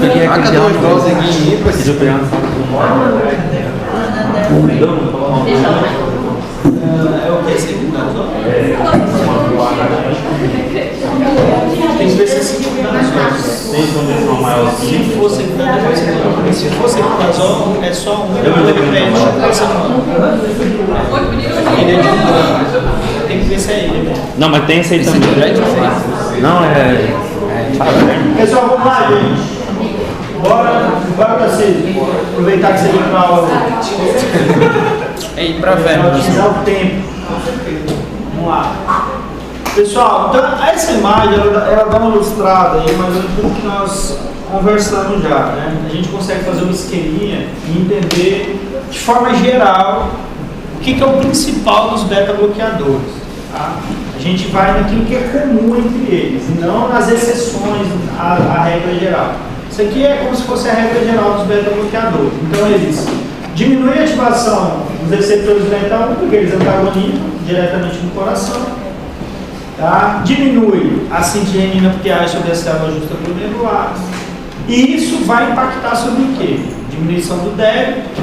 peguei aquele igualzinho aqui, que eu peguei É o que? Esse aqui tem que ver se é 5 nações. tem condição maior. Se for secundazol, se for secundazol, é só um repete por semana. Ele é de um ano. Tem que ver se é ele mesmo. Não, mas tem esse aí também. Não, Pessoal, vamos lá, gente. Bora pra vocês. Aproveitar que você veio pra aula. É ir pra velho. Otimizar o tempo. Vamos lá. Pessoal, então essa imagem ela dá uma ilustrada aí, mas é tudo que nós conversamos já, né? A gente consegue fazer um esqueminha e entender de forma geral o que é o principal dos beta-bloqueadores. Tá? A gente vai naquilo que é comum entre eles, e não nas exceções à regra geral. Isso aqui é como se fosse a regra geral dos beta-bloqueadores. Então eles diminuem a ativação dos receptores beta-1, porque eles antagonizam diretamente no coração. Tá? Diminui a síntese de renina porque age sobre as células justaglomerulares. E isso vai impactar sobre o quê? Diminuição do débito,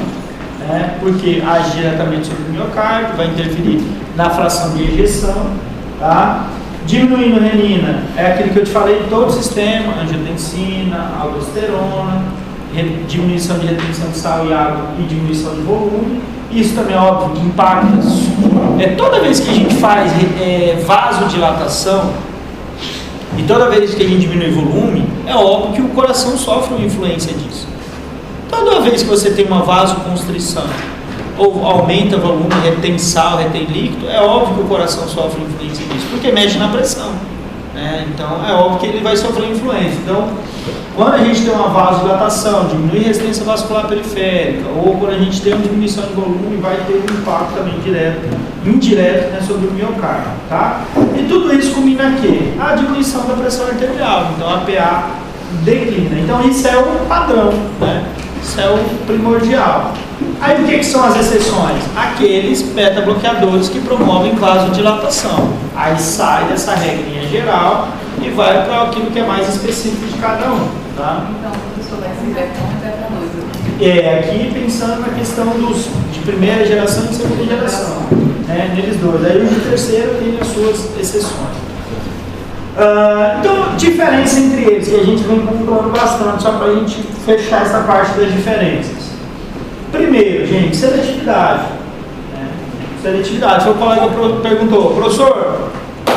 né? Porque age diretamente sobre o miocárdio, vai interferir na fração de ejeção. Tá? Diminuindo renina, é aquilo que eu te falei de todo o sistema, angiotensina, aldosterona, diminuição de retenção de sal e água e diminuição de volume. Isso também, óbvio, impacta. Toda vez que a gente faz vasodilatação e toda vez que a gente diminui volume, é óbvio que o coração sofre uma influência disso. Toda vez que você tem uma vasoconstrição ou aumenta o volume, retém sal, retém líquido, é óbvio que o coração sofre influência disso, porque mexe na pressão. Então, é óbvio que ele vai sofrer influência. Então, quando a gente tem uma vasodilatação, diminui a resistência vascular periférica, ou quando a gente tem uma diminuição de volume, vai ter um impacto também direto, indireto, né, sobre o miocárdio. Tá? E tudo isso combina aqui a diminuição da pressão arterial, então a PA declina. Então, isso é o padrão, né? Isso é o primordial. Aí o que são as exceções? Aqueles beta-bloqueadores que promovem vasodilatação. Aí sai dessa regrinha geral e vai para aquilo que é mais específico de cada um. Tá? Então, professor, vai ser beta 1 e beta 2. Aqui pensando na questão de primeira geração e segunda geração. Né? Neles dois. Aí o de terceiro tem as suas exceções. Então, diferença entre eles, que a gente vem pontuando bastante, só para a gente fechar essa parte das diferenças. Primeiro, gente, seletividade. Seletividade. Seu colega perguntou, professor,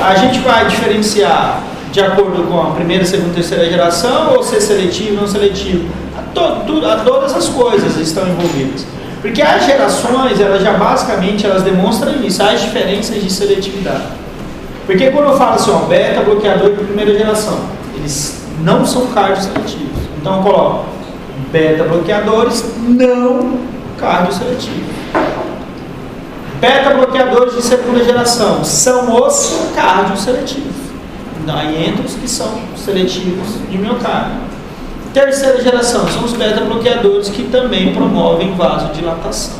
a gente vai diferenciar de acordo com a primeira, segunda, terceira geração ou ser seletivo, não seletivo? Todas as coisas estão envolvidas. Porque as gerações, elas já basicamente demonstram isso, as diferenças de seletividade. Porque quando eu falo assim, beta bloqueador de primeira geração, eles não são cardioseletivos. Então eu coloco beta bloqueadores não cardioseletivos. Beta bloqueadores de segunda geração são os cardioseletivos. Aí entra os que são seletivos de miocárdio. Terceira geração são os beta bloqueadores que também promovem vasodilatação.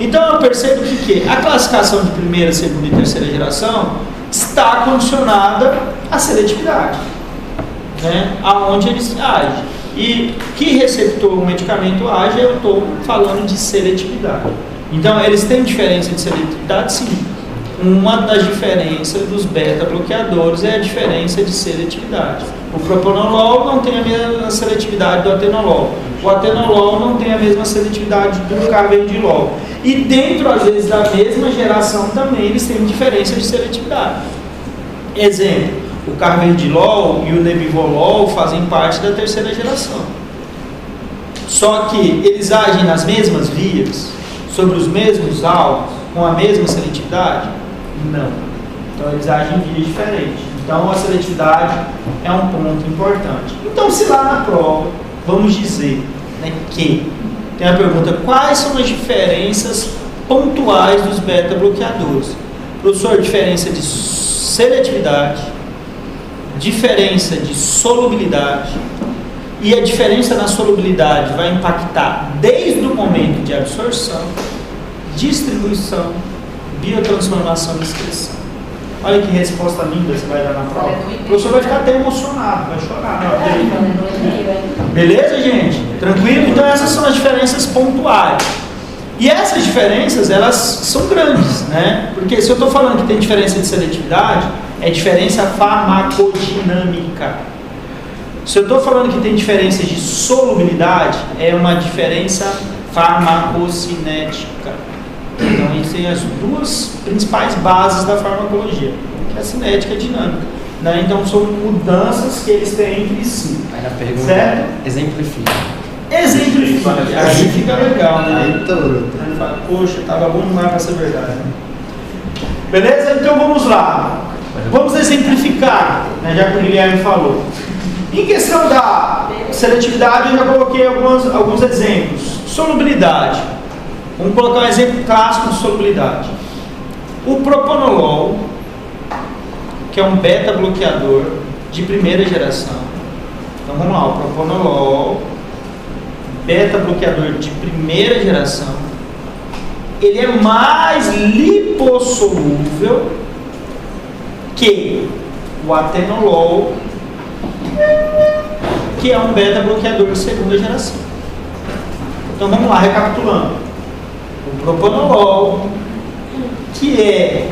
Então eu percebo que a classificação de primeira, segunda e terceira geração está condicionada à seletividade, né? Aonde eles agem. E que receptor o medicamento age, eu estou falando de seletividade. Então, eles têm diferença de seletividade? Sim. Uma das diferenças dos beta-bloqueadores é a diferença de seletividade. O propranolol não tem a mesma seletividade do atenolol. O atenolol não tem a mesma seletividade do carvedilol. E dentro, às vezes, da mesma geração também, eles têm diferença de seletividade. Exemplo, o carvedilol e o nebivolol fazem parte da terceira geração. Só que eles agem nas mesmas vias, sobre os mesmos alvos, com a mesma seletividade? Não. Então eles agem em vias diferentes. Então a seletividade é um ponto importante. Então, se lá na prova, vamos dizer, né, que tem a pergunta, quais são as diferenças pontuais dos beta-bloqueadores? Professor, diferença de seletividade, diferença de solubilidade, e a diferença na solubilidade vai impactar desde o momento de absorção, distribuição, biotransformação e excreção. Olha que resposta linda você vai dar na prova. O professor vai ficar até emocionado, vai chorar na hora dele. Beleza, gente? Tranquilo? Então essas são as diferenças pontuais. E essas diferenças, elas são grandes, né? Porque se eu estou falando que tem diferença de seletividade, é diferença farmacodinâmica. Se eu estou falando que tem diferença de solubilidade, é uma diferença farmacocinética. Então, isso tem as duas principais bases da farmacologia, que é a cinética e a dinâmica. Né? Então, são mudanças que eles têm entre si. Aí a pergunta certo? exemplifica. Exemplifica. Aí fica legal, né? Aí tá bruto. Ele fala, poxa, estava bom demais para ser verdade. Beleza? Então, vamos lá. Vamos exemplificar, né? Já que o Guilherme falou. Em questão da seletividade, eu já coloquei alguns exemplos. Solubilidade. Vamos colocar um exemplo clássico de solubilidade. O propanolol, que é um beta-bloqueador de primeira geração. Então vamos lá, o propanolol, beta-bloqueador de primeira geração, ele é mais lipossolúvel que o atenolol, que é um beta-bloqueador de segunda geração. Então vamos lá, recapitulando. O propanolol, que é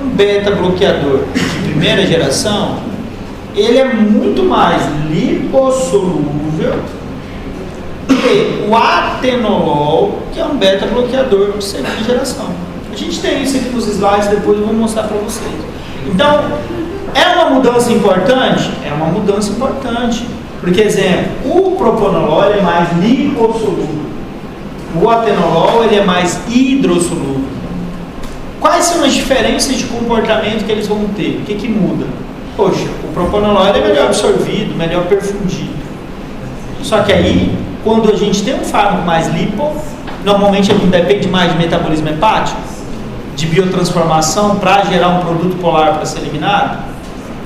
um beta-bloqueador de primeira geração, ele é muito mais lipossolúvel que o atenolol, que é um beta-bloqueador de segunda geração. A gente tem isso aqui nos slides, depois eu vou mostrar para vocês. Então, é uma mudança importante? É uma mudança importante. Porque, exemplo, o propanolol é mais lipossolúvel. O atenolol ele é mais hidrossolúvel. Quais são as diferenças de comportamento que eles vão ter? O que muda? Poxa, o propanolol é melhor absorvido, melhor perfundido. Só que aí, quando a gente tem um fármaco mais lipo, normalmente ele não depende mais de metabolismo hepático, de biotransformação para gerar um produto polar para ser eliminado.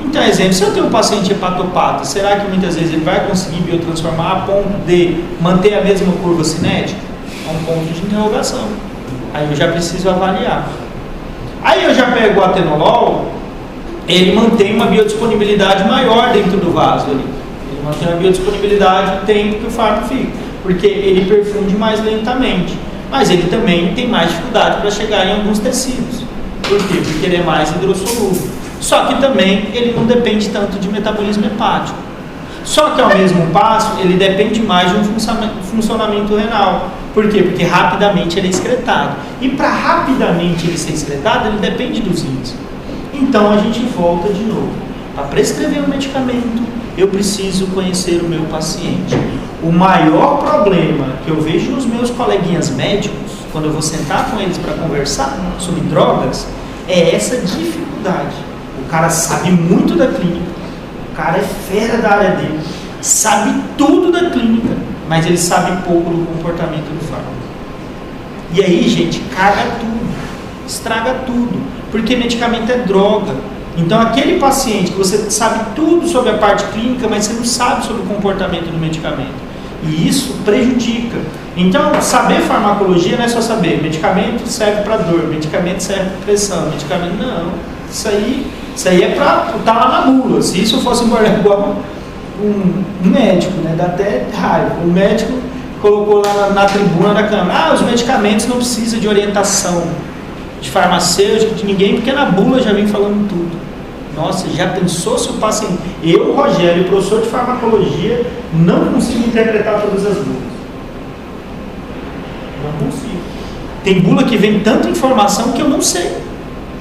Então, exemplo, se eu tenho um paciente hepatopata, será que muitas vezes ele vai conseguir biotransformar a ponto de manter a mesma curva cinética? É um ponto de interrogação. Aí eu já preciso avaliar. Aí eu já pego o atenolol, ele mantém uma biodisponibilidade maior dentro do vaso ali. Ele mantém uma biodisponibilidade do tempo que o fármaco fica, porque ele perfunde mais lentamente. Mas ele também tem mais dificuldade para chegar em alguns tecidos. Por quê? Porque ele é mais hidrossolúvel. Só que também ele não depende tanto de metabolismo hepático. Só que ao mesmo passo, ele depende mais de um funcionamento renal. Por quê? Porque rapidamente ele é excretado. E para rapidamente ele ser excretado, ele depende dos rins. Então a gente volta de novo. Para prescrever um medicamento, eu preciso conhecer o meu paciente. O maior problema que eu vejo nos meus coleguinhas médicos, quando eu vou sentar com eles para conversar sobre drogas, é essa dificuldade. O cara sabe muito da clínica, o cara é fera da área dele, sabe tudo da clínica, mas ele sabe pouco do comportamento do fármaco. E aí, gente, caga tudo, estraga tudo, porque medicamento é droga. Então, aquele paciente que você sabe tudo sobre a parte clínica, mas você não sabe sobre o comportamento do medicamento. E isso prejudica. Então, saber farmacologia não é só saber medicamento serve para dor, medicamento serve para pressão, medicamento não. Isso aí é para estar lá na bula. Se isso fosse igual um médico, né? Dá até raiva. O médico colocou lá na tribuna da Câmara: os medicamentos não precisam de orientação de farmacêutico, de ninguém, porque na bula já vem falando tudo. Nossa, já pensou se o paciente... Eu, Rogério, professor de farmacologia, não consigo interpretar todas as bulas. Não consigo. Tem bula que vem tanta informação que eu não sei.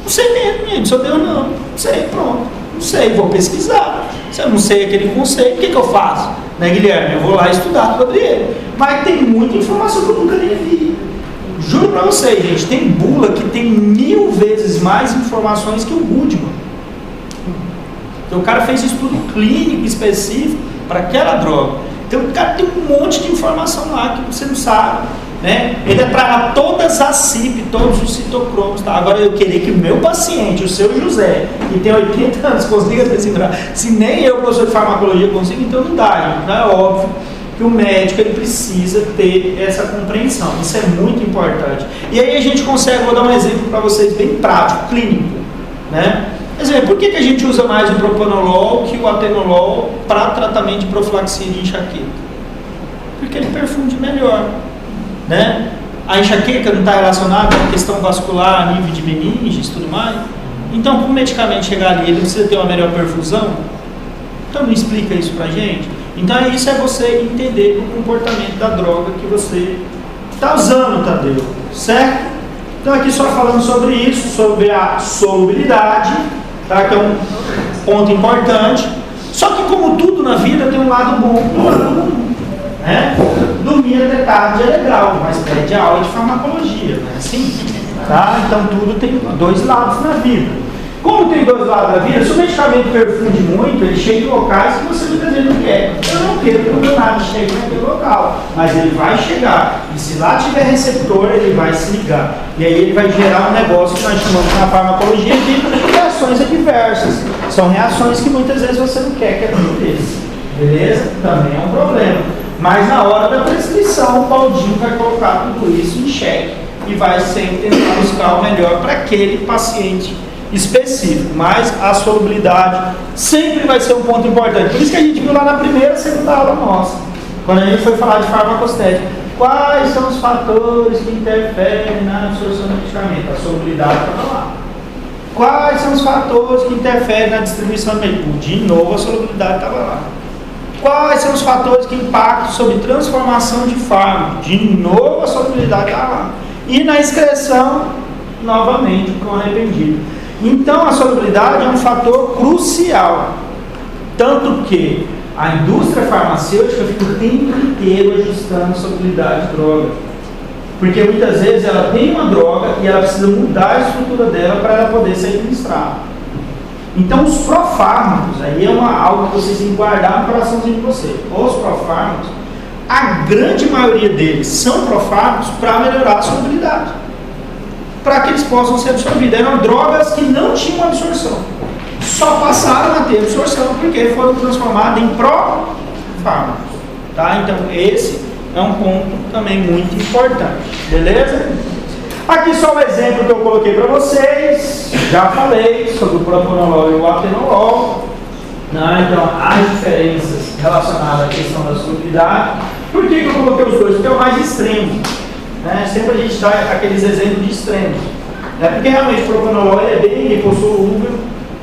Não sei mesmo, gente. Só Deus não. Não sei, pronto. Não sei, vou pesquisar. Se eu não sei aquele conceito, o que eu faço? Né, Guilherme? Eu vou lá estudar sobre ele. Mas tem muita informação que eu nunca nem vi. Juro pra vocês, gente, tem bula que tem 1000 vezes mais informações que o Goodman. Então o cara fez estudo clínico específico para aquela droga. Então o cara tem um monte de informação lá que você não sabe, né? Ele trava todas as CIP, todos os citocromos, tá? Agora eu querer que o meu paciente, o seu José, que tem 80 anos, consiga decifrar, se nem eu, professor de farmacologia, consigo, então não dá, gente. Não é óbvio que o médico ele precisa ter essa compreensão. Isso é muito importante. E aí a gente consegue, vou dar um exemplo para vocês bem prático, clínico, né? Exemplo, por que a gente usa mais o propanolol que o atenolol para tratamento de profilaxia de enxaqueca? Porque ele perfunde melhor, né? A enxaqueca não está relacionada com a questão vascular, a nível de meninges e tudo mais. Então, para o medicamento chegar ali, ele precisa ter uma melhor perfusão? Então, não explica isso para a gente? Então, isso é você entender o comportamento da droga que você está usando, Tadeu, certo? Então, aqui só falando sobre isso, sobre a solubilidade, tá? Que é um ponto importante. Só que, como tudo na vida, tem um lado bom e um lado ruim, né? Dormir até tarde é legal, mas pede aula de farmacologia, não é assim? Tá? Então, tudo tem dois lados na vida. Como tem dois lados da vida, se o medicamento perfunde muito, ele chega em locais que você muitas vezes não quer. Eu não quero que o meu nada chegue naquele local, mas ele vai chegar. E se lá tiver receptor, ele vai se ligar. E aí ele vai gerar um negócio que nós chamamos na farmacologia de reações adversas. São reações que muitas vezes você não quer que aconteça. Beleza? Também é um problema. Mas na hora da prescrição, o Baldinho vai colocar tudo isso em xeque e vai sempre tentar buscar o melhor para aquele paciente específico, mas a solubilidade sempre vai ser um ponto importante. Por isso que a gente viu lá na primeira, segunda aula nossa, quando a gente foi falar de farmacostética, quais são os fatores que interferem na absorção do medicamento? A solubilidade estava lá. Quais são os fatores que interferem na distribuição do medicamento? De novo, a solubilidade estava lá. Quais são os fatores que impactam sobre transformação de fármaco? De novo, a solubilidade estava lá. E na excreção, novamente, com arrependido. Então, a solubilidade é um fator crucial, tanto que a indústria farmacêutica fica o tempo inteiro ajustando a solubilidade de droga, porque muitas vezes ela tem uma droga e ela precisa mudar a estrutura dela para ela poder ser administrada. Então, os profármacos, aí é algo que vocês têm que guardar no coraçãozinho de vocês. Os profármacos, a grande maioria deles são profármacos para melhorar a solubilidade, para que eles possam ser absorvidos. Eram drogas que não tinham absorção, só passaram a ter absorção porque foram transformadas em profármacos, tá? Então esse é um ponto também muito importante, beleza? Aqui só um exemplo que eu coloquei para vocês, já falei sobre o propanolol e o atenolol, né? Então as diferenças relacionadas à questão da solubilidade. Por que eu coloquei os dois? Porque é o mais extremo. Né? Sempre a gente dá aqueles exemplos de extremos, né? Porque realmente o propanolol é bem lipossolúvel,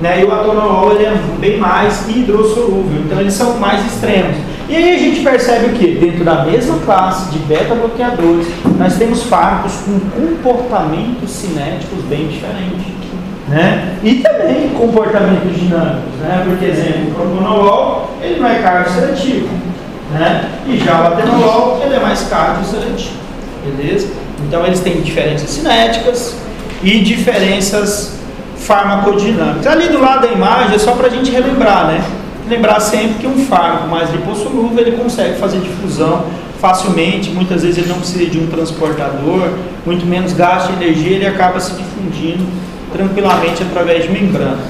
né? E o atenolol ele é bem mais hidrossolúvel, então eles são mais extremos. E aí a gente percebe o que? Dentro da mesma classe de beta-bloqueadores, nós temos fármacos com comportamentos cinéticos bem diferentes, né? E também comportamentos dinâmicos, né? Porque, exemplo, o propanolol ele não é cardio-seletivo, né? E já o atenolol ele é mais cardio-seletivo. Beleza? Então eles têm diferenças cinéticas e diferenças farmacodinâmicas. Ali do lado da imagem é só para a gente relembrar, né? Lembrar sempre que um fármaco mais lipossolúvel ele consegue fazer difusão facilmente, muitas vezes ele não precisa de um transportador, muito menos gasto de energia, ele acaba se difundindo tranquilamente através de membrana.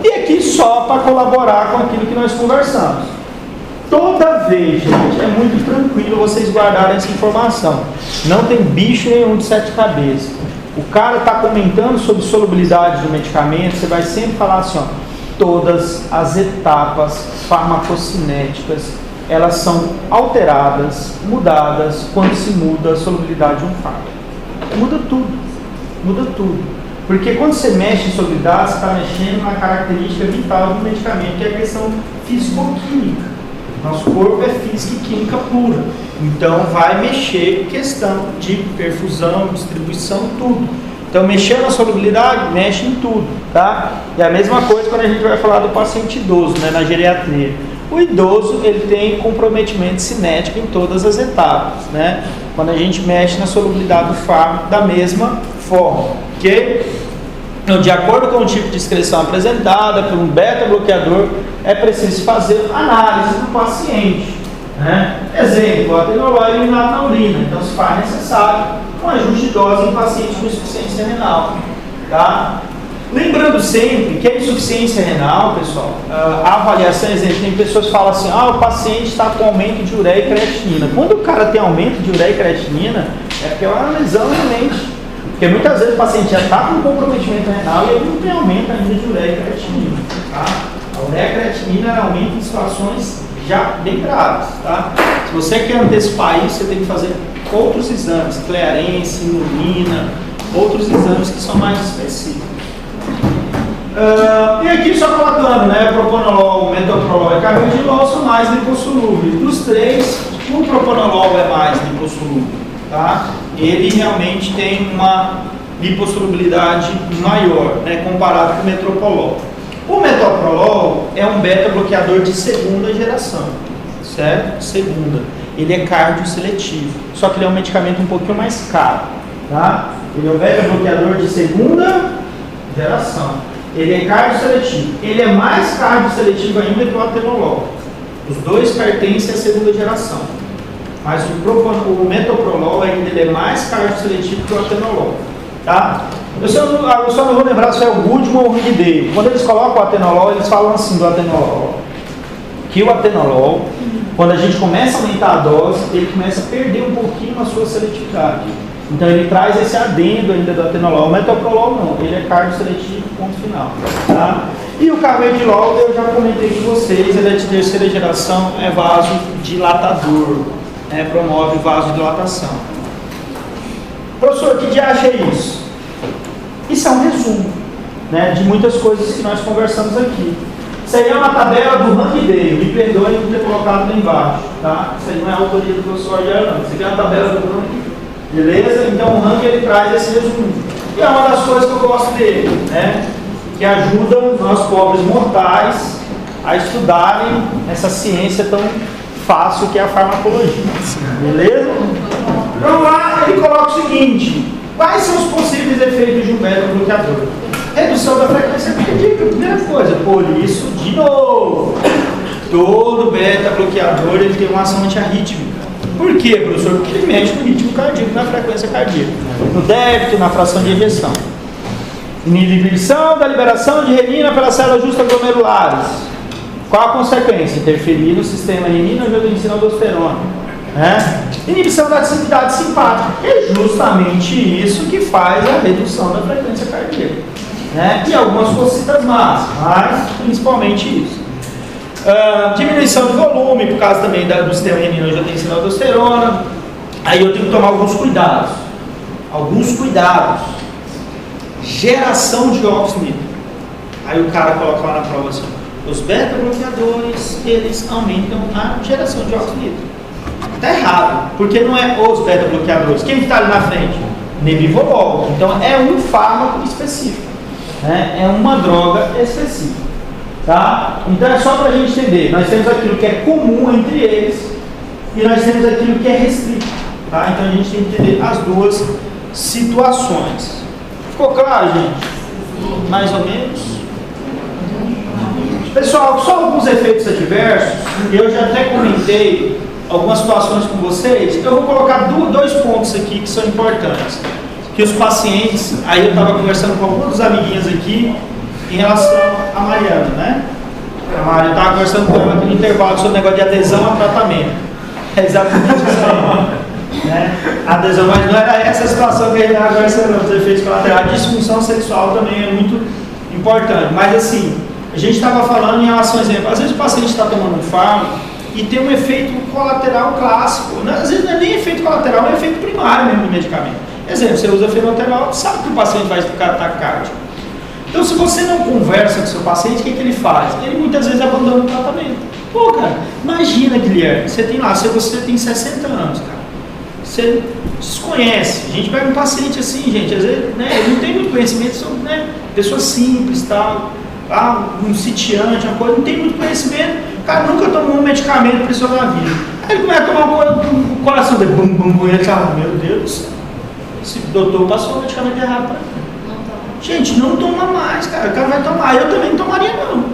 E aqui só para colaborar com aquilo que nós conversamos. Toda vez, gente, é muito tranquilo vocês guardarem essa informação. Não tem bicho nenhum de 7 cabeças. O cara está comentando sobre solubilidade do medicamento, você vai sempre falar assim, ó, todas as etapas farmacocinéticas, elas são alteradas, mudadas, quando se muda a solubilidade de um fármaco. Muda tudo. Porque quando você mexe em solubilidade, você está mexendo na característica vital do medicamento, que é a questão fisicoquímica. Nosso corpo é física e química pura. Então vai mexer em questão de perfusão, distribuição, tudo. Então mexer na solubilidade, mexe em tudo, tá? E a mesma coisa quando a gente vai falar do paciente idoso, né, na geriatria. O idoso, ele tem comprometimento cinético em todas as etapas, né? Quando a gente mexe na solubilidade do fármaco da mesma forma, ok? Então, de acordo com o tipo de excreção apresentada por um beta-bloqueador, é preciso fazer análise do paciente, né? Exemplo, o atenolol é eliminado na urina, então se faz necessário um ajuste de dose em paciente com insuficiência renal, tá? Lembrando sempre que a insuficiência renal, pessoal, a avaliação, exemplo, tem pessoas que falam assim, o paciente está com aumento de ureia e creatinina. Quando o cara tem aumento de ureia e creatinina, é porque é uma lesão realmente Porque muitas vezes o paciente já está com comprometimento renal e ele não tem aumento ainda de ureia e creatinina. Tá? A ureia e creatinina ela aumenta em situações já bem graves. Tá? Se você quer antecipar isso, você tem que fazer outros exames, clearance, urina, outros exames que são mais específicos. E aqui só colocando, né, propanolol, metoprolol e carvedilol são mais lipossolúveis. Dos três, o propanolol é mais lipossolúvel, tá? Ele realmente tem uma lipossolubilidade maior, né, comparado com o metoprolol. O metoprolol é um beta-bloqueador de segunda geração, certo? Segunda. Ele é cardioseletivo, só que ele é um medicamento um pouquinho mais caro, tá? Ele é um beta-bloqueador de segunda geração. Ele é cardioseletivo. Ele é mais cardioseletivo ainda que o atenolol. Os dois pertencem à segunda geração. Mas o metoprolol ainda ele é mais cardioseletivo que o atenolol. Tá? Eu só não vou lembrar se é o Goodman ou o Ringdale. Quando eles colocam o atenolol, eles falam assim do atenolol. Que o atenolol, quando a gente começa a aumentar a dose, ele começa a perder um pouquinho a sua seletividade. Então ele traz esse adendo ainda do atenolol. O metoprolol não, ele é cardioseletivo, ponto final. Tá? E o carvedilol, eu já comentei com vocês, ele é de terceira geração, é vasodilatador, né? Promove vasodilatação. Professor, que dia acha isso? Isso é um resumo, né, de muitas coisas que nós conversamos aqui. Isso aí é uma tabela do Ringdale, me perdoem por ter colocado lá embaixo. Tá? Isso aí não é a autoria do professor Argel, não. Isso aqui é uma tabela do Ringdale. Beleza? Então o Rank ele traz esse resumo. E é uma das coisas que eu gosto dele, né? Que ajuda nós pobres mortais a estudarem essa ciência tão fácil que é a farmacologia. Beleza? Então lá ele coloca o seguinte: quais são os possíveis efeitos de um beta-bloqueador? Redução da frequência cardíaca, primeira coisa. Por isso, de novo, todo beta-bloqueador ele tem uma ação antiarrítmica. Por quê, professor? Porque ele mexe no ritmo cardíaco, na frequência cardíaca, no débito, na fração de ejeção. Inibição da liberação de renina pelas células justaglomerulares. Qual a consequência? Interferir no sistema renina-angiotensina-aldosterona. Né? Inibição da atividade simpática. É justamente isso que faz a redução da frequência cardíaca. Né? E algumas cositas más, mas principalmente isso. Diminuição de volume, por causa também do sistema renina-angiotensina-aldosterona. Aí eu tenho que tomar alguns cuidados. Geração de óxido nítrico. Aí o cara coloca lá na prova assim: os beta-bloqueadores, eles aumentam a geração de óxido nítrico. Está errado, porque não é os beta-bloqueadores. Quem está ali na frente? Nebivolol. Então é um fármaco específico, né? É uma droga específica. Tá? Então é só para a gente entender. Nós temos aquilo que é comum entre eles e nós temos aquilo que é restrito. Tá? Então a gente tem que entender as duas situações. Ficou claro, gente? Mais ou menos? Pessoal, só alguns efeitos adversos. Eu já até comentei algumas situações com vocês. Eu vou colocar dois pontos aqui que são importantes. Que os pacientes, aí eu estava conversando com alguns amiguinhos aqui em relação a Mariana, né? A Mariana estava conversando com ela aqui no intervalo sobre o negócio de adesão a tratamento. É exatamente isso aí. Né? Adesão, mas não era essa a situação que a gente estava conversando, os efeitos colaterais. A disfunção sexual também é muito importante. Mas assim, a gente estava falando em relação, exemplo, às vezes o paciente está tomando um fármaco e tem um efeito colateral clássico. Às vezes não é nem efeito colateral, é efeito primário mesmo do medicamento. Exemplo, você usa fenoterol, sabe que o paciente vai ficar taquicárdico. Então, se você não conversa com o seu paciente, o que ele faz? Ele muitas vezes abandona o tratamento. Pô, cara, imagina, Guilherme, você tem 60 anos, cara. Você desconhece. A gente pega um paciente assim, gente, às vezes, né, ele não tem muito conhecimento, são, né, pessoas simples, tal, um sitiante, uma coisa, não tem muito conhecimento. O cara nunca tomou um medicamento para isso na vida. Aí ele começa a tomar uma coisa, o coração dele, bum, bum, bum, e ele fala, meu Deus do céu, esse doutor passou o medicamento errado para mim. Gente, não toma mais, cara. O cara vai tomar. Eu também não tomaria, não.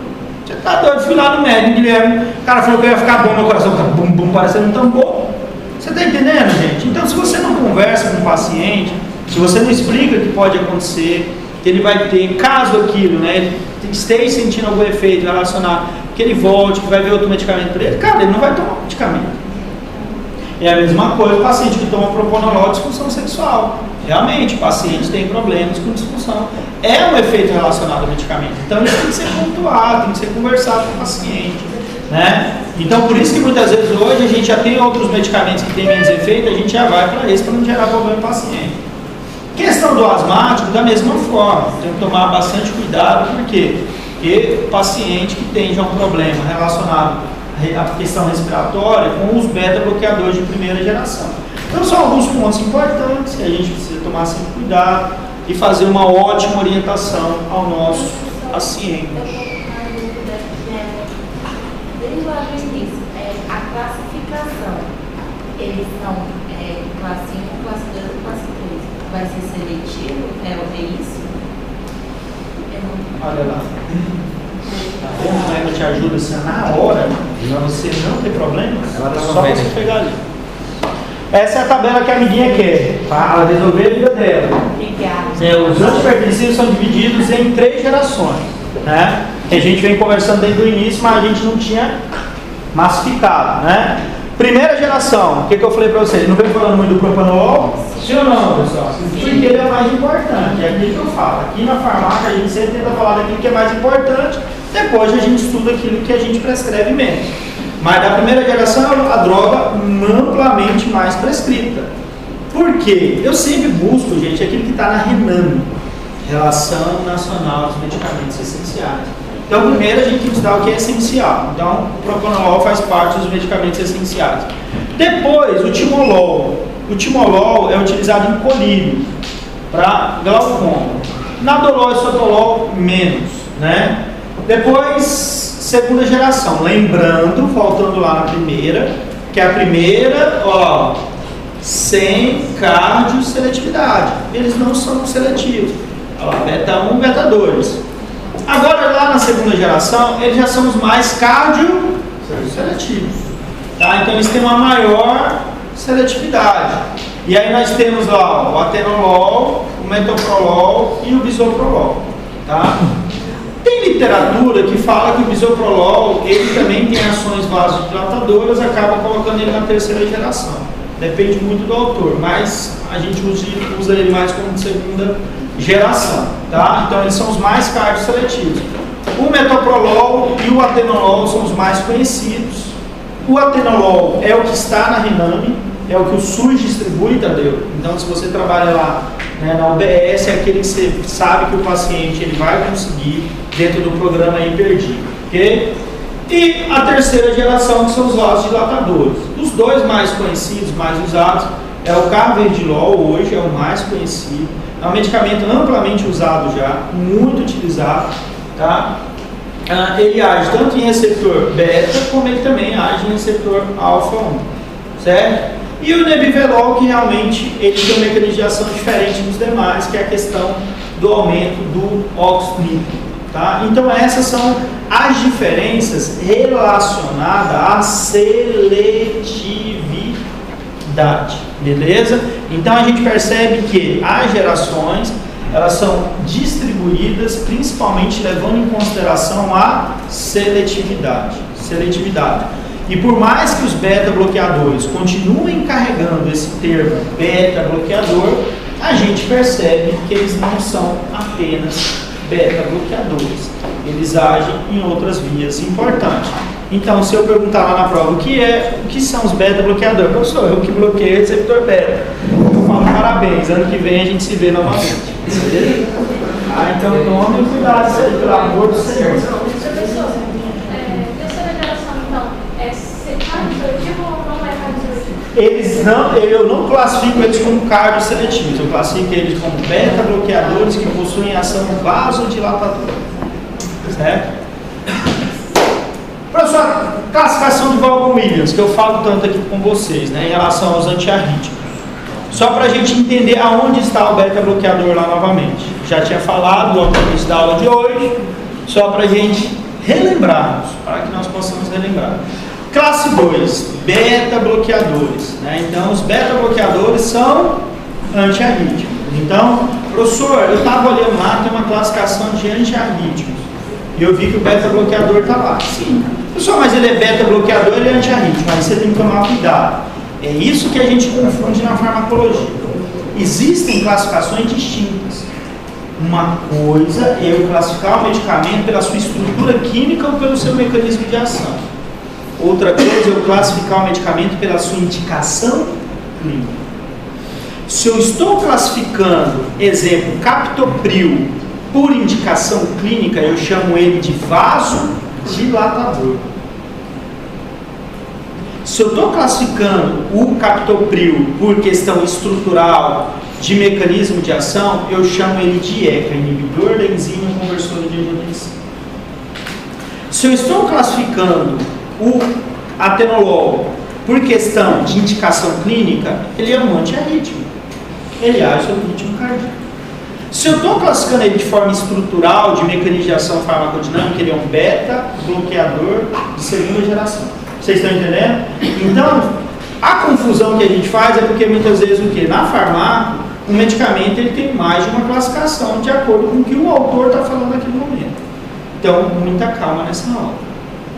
Você tá doido? Fui lá no médico, Guilherme. O cara falou que ia ficar bom, meu coração tá bum, bum, parecendo um tambor. Você tá entendendo, gente? Então, se você não conversa com o paciente, se você não explica o que pode acontecer, que ele vai ter, caso aquilo, né, ele esteja sentindo algum efeito relacionado, que ele volte, que vai ver outro medicamento para ele, cara, ele não vai tomar o medicamento. É a mesma coisa o paciente que toma propanolol de disfunção sexual. Realmente, o paciente tem problemas com disfunção. É um efeito relacionado ao medicamento. Então, isso tem que ser pontuado, tem que ser conversado com o paciente. Né? Então, por isso que muitas vezes hoje a gente já tem outros medicamentos que têm menos efeito, a gente já vai para esse para não gerar problema no paciente. Questão do asmático, da mesma forma, tem que tomar bastante cuidado, por quê? Porque o paciente que tem já um problema relacionado à questão respiratória com os beta-bloqueadores de primeira geração. Então, são alguns pontos importantes que a gente precisa tomar sempre cuidado e fazer uma ótima orientação ao nosso paciente. Desde lá no início, a classificação, eles são classe 1, classe 2 e classe 3. Vai ser seletivo? É isso? Olha lá. A ela te ajuda assim, na hora, para você não ter problemas, só você pegar ali. Essa é a tabela que a amiguinha quer, para resolver a vida dela. Os antipertensivos são divididos em 3 gerações. Né? Que a gente vem conversando desde o início, mas a gente não tinha massificado. Né? Primeira geração, o que eu falei para vocês? Não venho falando muito do propanolol? Sim ou não, pessoal? Porque ele é mais importante, é aquilo que eu falo. Aqui na farmácia a gente sempre tenta falar daquilo que é mais importante, depois a gente estuda aquilo que a gente prescreve menos. Mas da primeira geração a droga amplamente mais prescrita. Por quê? Eu sempre busco, gente, aquilo que está na RENAME, Relação Nacional dos Medicamentos Essenciais. Então, primeiro a gente tem que estudar o que é essencial. Então, o propanolol faz parte dos medicamentos essenciais. Depois, o timolol. O timolol é utilizado em colírio para glaucoma. Nadolol e sotolol, menos, né? Depois, segunda geração. Lembrando, voltando lá na primeira, que a primeira, ó, sem cardioseletividade. Eles não são seletivos. Ó, beta 1, beta 2. Agora, lá na segunda geração, eles já são os mais cardioseletivos. Tá? Então, eles têm uma maior seletividade. E aí nós temos ó, o atenolol, o metoprolol e o bisoprolol. Tá? Tem literatura que fala que o bisoprolol, ele também tem ações vasodilatadoras, acaba colocando ele na terceira geração. Depende muito do autor, mas a gente usa ele mais como segunda geração, tá? Então eles são os mais cardioseletivos. O metoprolol e o atenolol são os mais conhecidos. O atenolol é o que está na RENAME, é o que o SUS distribui, Tadeu. Então, se você trabalha lá, né, na UBS, é aquele que você sabe que o paciente ele vai conseguir dentro do programa Hiperdi, ok? E a terceira geração, que são os vasodilatadores. Os dois mais conhecidos, mais usados, é o carvedilol, hoje é o mais conhecido. É um medicamento amplamente usado já, muito utilizado, tá? Ele age tanto em receptor beta, como ele também age em receptor alfa 1, certo? E o nebivolol, que realmente ele tem um mecanismo de ação diferente dos demais, que é a questão do aumento do óxido nítrico, tá? Então essas são as diferenças relacionadas à seletividade, beleza? Então a gente percebe que as gerações, elas são distribuídas principalmente levando em consideração a seletividade. E por mais que os beta-bloqueadores continuem carregando esse termo beta-bloqueador, a gente percebe que eles não são apenas beta-bloqueadores. Eles agem em outras vias importantes. Então, se eu perguntar lá na prova o que são os beta-bloqueadores, professor, eu que bloqueio o receptor beta. Eu falo parabéns, ano que vem a gente se vê novamente. Beleza? Então tome cuidado, pelo amor do Senhor. Eu não classifico eles como cardioseletivos, eu classifico eles como beta-bloqueadores que possuem ação vasodilatadora. Certo? Professor, classificação de Vaughan-Williams, que eu falo tanto aqui com vocês, né, em relação aos antiarrítmicos. Só para a gente entender aonde está o beta-bloqueador lá novamente. Já tinha falado no início da aula de hoje, só para a gente relembrarmos, para que nós possamos relembrar. Classe 2, beta-bloqueadores. Né? Então, os beta-bloqueadores são antiarrítmicos. Então, professor, eu estava olhando lá, tem uma classificação de antiarrítmicos. E eu vi que o beta-bloqueador está lá. Sim. Professor, mas ele é beta-bloqueador, ele é antiarrítmico. Mas você tem que tomar cuidado. É isso que a gente confunde na farmacologia. existem classificações distintas. Uma coisa é eu classificar o medicamento pela sua estrutura química ou pelo seu mecanismo de ação. Outra coisa é eu classificar o medicamento pela sua indicação clínica. Se eu estou classificando, exemplo, captopril por indicação clínica, eu chamo ele de vasodilatador. Se eu estou classificando o captopril por questão estrutural de mecanismo de ação, eu chamo ele de ECA, inibidor da enzima conversora de angiotensina. Se eu estou classificando o atenolol por questão de indicação clínica, ele é um antiarrítmico. Ele age sobre o ritmo cardíaco. Se eu estou classificando ele de forma estrutural, de mecanismo de ação farmacodinâmica, ele é um beta bloqueador de segunda geração. Vocês estão entendendo? Então, a confusão que a gente faz é porque muitas vezes o quê? Na farmácia, o medicamento ele tem mais de uma classificação de acordo com o que o autor está falando naquele momento. Então, muita calma nessa aula.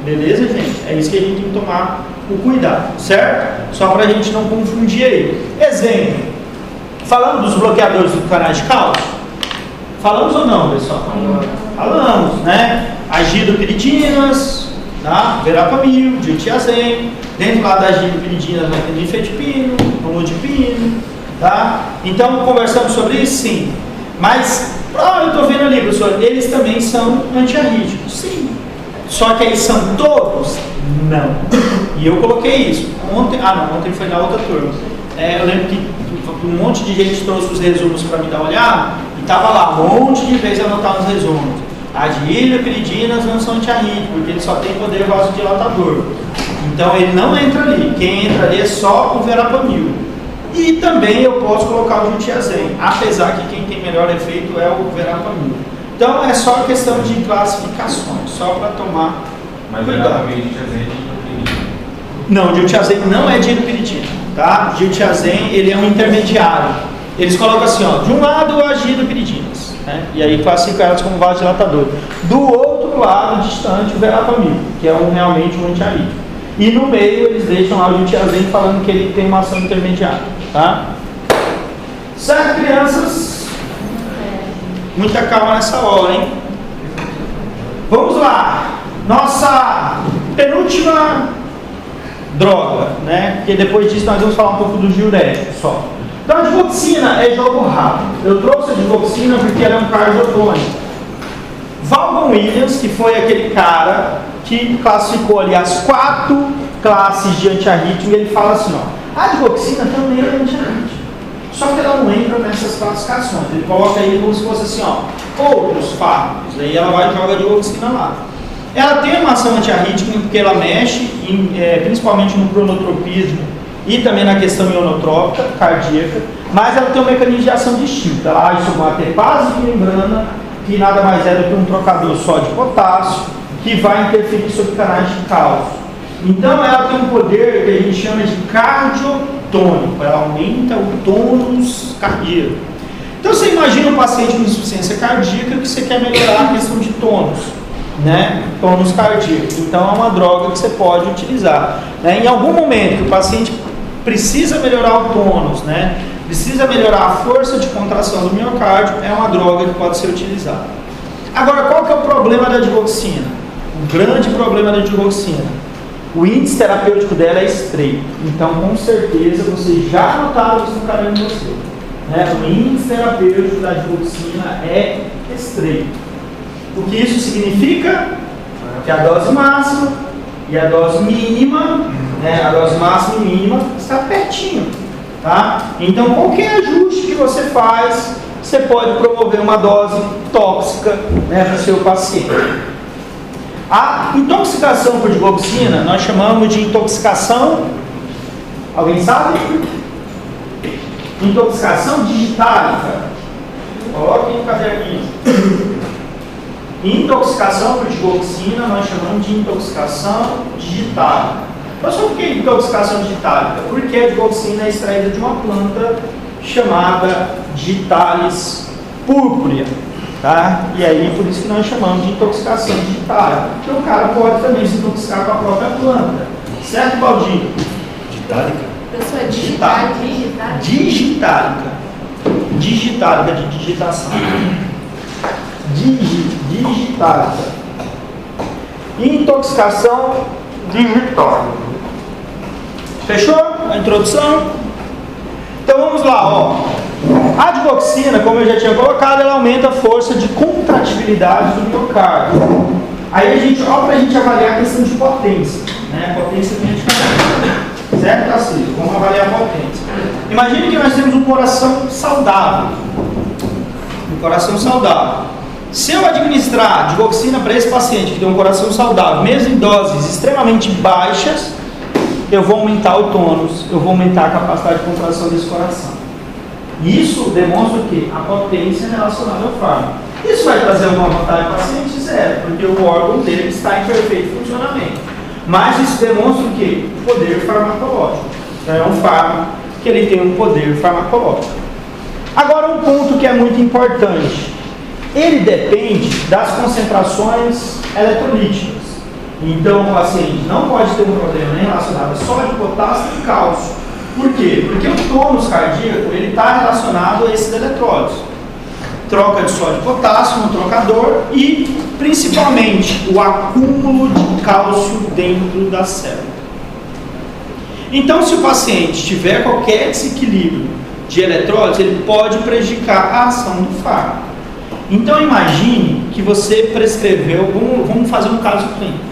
Beleza, gente? É isso que a gente tem que tomar o cuidado, certo? Só para a gente não confundir aí. Exemplo. Falamos dos bloqueadores do canal de cálcio? Falamos ou não, pessoal? Falamos, né? Agidopiridinas, tá? Verapamil, diltiazem. Dentro lá da agidopiridinas vai ter nifedipino, nolodipino, tá? Então, conversamos sobre isso? Sim. Mas, eu estou vendo ali, professor, eles também são antiarrítmicos. Sim. Só que eles são todos? Não. E eu coloquei isso. Ontem foi na outra turma. Eu lembro que um monte de gente trouxe os resumos para me dar uma olhada e estava lá, um monte de vezes anotar os resumos. Agidopiridinas não são antiarrítmicos, porque ele só tem poder vasodilatador. Então ele não entra ali. Quem entra ali é só o verapamil. E também eu posso colocar o diltiazem, apesar que quem tem melhor efeito é o verapamil. Então é só questão de classificações, só para tomar cuidado. Não, o diltiazem não é dinopiridina, tá? Diltiazem, ele é um intermediário. Eles colocam assim, ó, de um lado o agidopiridinas, né? E aí classificam elas como vasodilatador. Do outro lado, distante, o verapamil, que é realmente um antiarrítmico. E no meio eles deixam lá o diltiazem falando que ele tem uma ação intermediária, tá? Certo, crianças? Muita calma nessa hora, hein? Vamos lá. Nossa penúltima droga, né? Porque depois disso nós vamos falar um pouco do diurético só. Então a digoxina é jogo rápido. Eu trouxe a digoxina porque ela é um cardiotônico. Vaughan Williams, que foi aquele cara que classificou ali as 4 classes de antiarrítmico, ele fala assim, ó, a digoxina também é antiarrítmico. Só que ela não entra nessas classificações. Ele coloca aí como se fosse assim, ó, outros fármacos. Aí ela vai e joga a digoxina lá. Ela tem uma ação antiarrítmica porque ela mexe principalmente no cronotropismo e também na questão ionotrópica cardíaca, mas ela tem um mecanismo de ação distinto. Ela age sobre uma tepase de membrana, que nada mais é do que um trocador só de potássio, que vai interferir sobre canais de cálcio. Então ela tem um poder que a gente chama de cardiotônico, ela aumenta o tônus cardíaco. Então você imagina um paciente com insuficiência cardíaca que você quer melhorar a questão de tônus, né? Tônus cardíaco. Então é uma droga que você pode utilizar, né? Em algum momento o paciente precisa melhorar o tônus, né? Precisa melhorar a força de contração do miocárdio, é uma droga que pode ser utilizada. Agora, qual que é o problema da digoxina? O grande problema da digoxina: o índice terapêutico dela é estreito. Então, com certeza, vocês já anotaram isso no caderno de vocês, né? O índice terapêutico da digoxina é estreito. O que isso significa? Que a dose máxima e a dose mínima, né? A dose máxima e mínima está pertinho, tá? Então, qualquer ajuste que você faz, você pode promover uma dose tóxica, né, para o seu paciente. A intoxicação por digoxina nós chamamos de intoxicação, alguém sabe? Intoxicação digitálica. Coloquem no caderninho. Intoxicação por digoxina nós chamamos de intoxicação digitálica. Mas por que intoxicação digitálica? Porque a digoxina é extraída de uma planta chamada Digitalis purpurea, tá? E aí por isso que nós chamamos de intoxicação digitálica. Então o cara pode também se intoxicar com a própria planta, certo, Baldinho? Digitálica? Professor, digitálica. Digitálica. digitárica, de digitação. Digitárica. Intoxicação digital. Fechou a introdução? Então vamos lá, ó. A digoxina, como eu já tinha colocado, ela aumenta a força de contratibilidade do miocárdio. Aí a gente, ó, pra gente avaliar a questão de potência, né? Potência que a gente quer. Certo, Cacildo? Vamos avaliar a potência. Imagine que nós temos um coração saudável. Um coração saudável. Se eu administrar digoxina para esse paciente que tem um coração saudável, mesmo em doses extremamente baixas, eu vou aumentar o tônus, eu vou aumentar a capacidade de contração desse coração. Isso demonstra o quê? A potência relacionada ao fármaco. Isso vai trazer alguma vantagem para o paciente? Zero, porque o órgão dele está em perfeito funcionamento. Mas isso demonstra o quê? O poder farmacológico. Então, é um fármaco que ele tem um poder farmacológico. Agora, um ponto que é muito importante. Ele depende das concentrações eletrolíticas. Então, o paciente não pode ter um problema nem relacionado a sódio, potássio e cálcio. Por quê? Porque o tônus cardíaco está relacionado a esses eletrólitos. Troca de sódio e potássio no trocador e, principalmente, o acúmulo de cálcio dentro da célula. Então, se o paciente tiver qualquer desequilíbrio de eletrólitos, ele pode prejudicar a ação do fármaco. Então, imagine que você prescreveu, vamos fazer um caso clínico.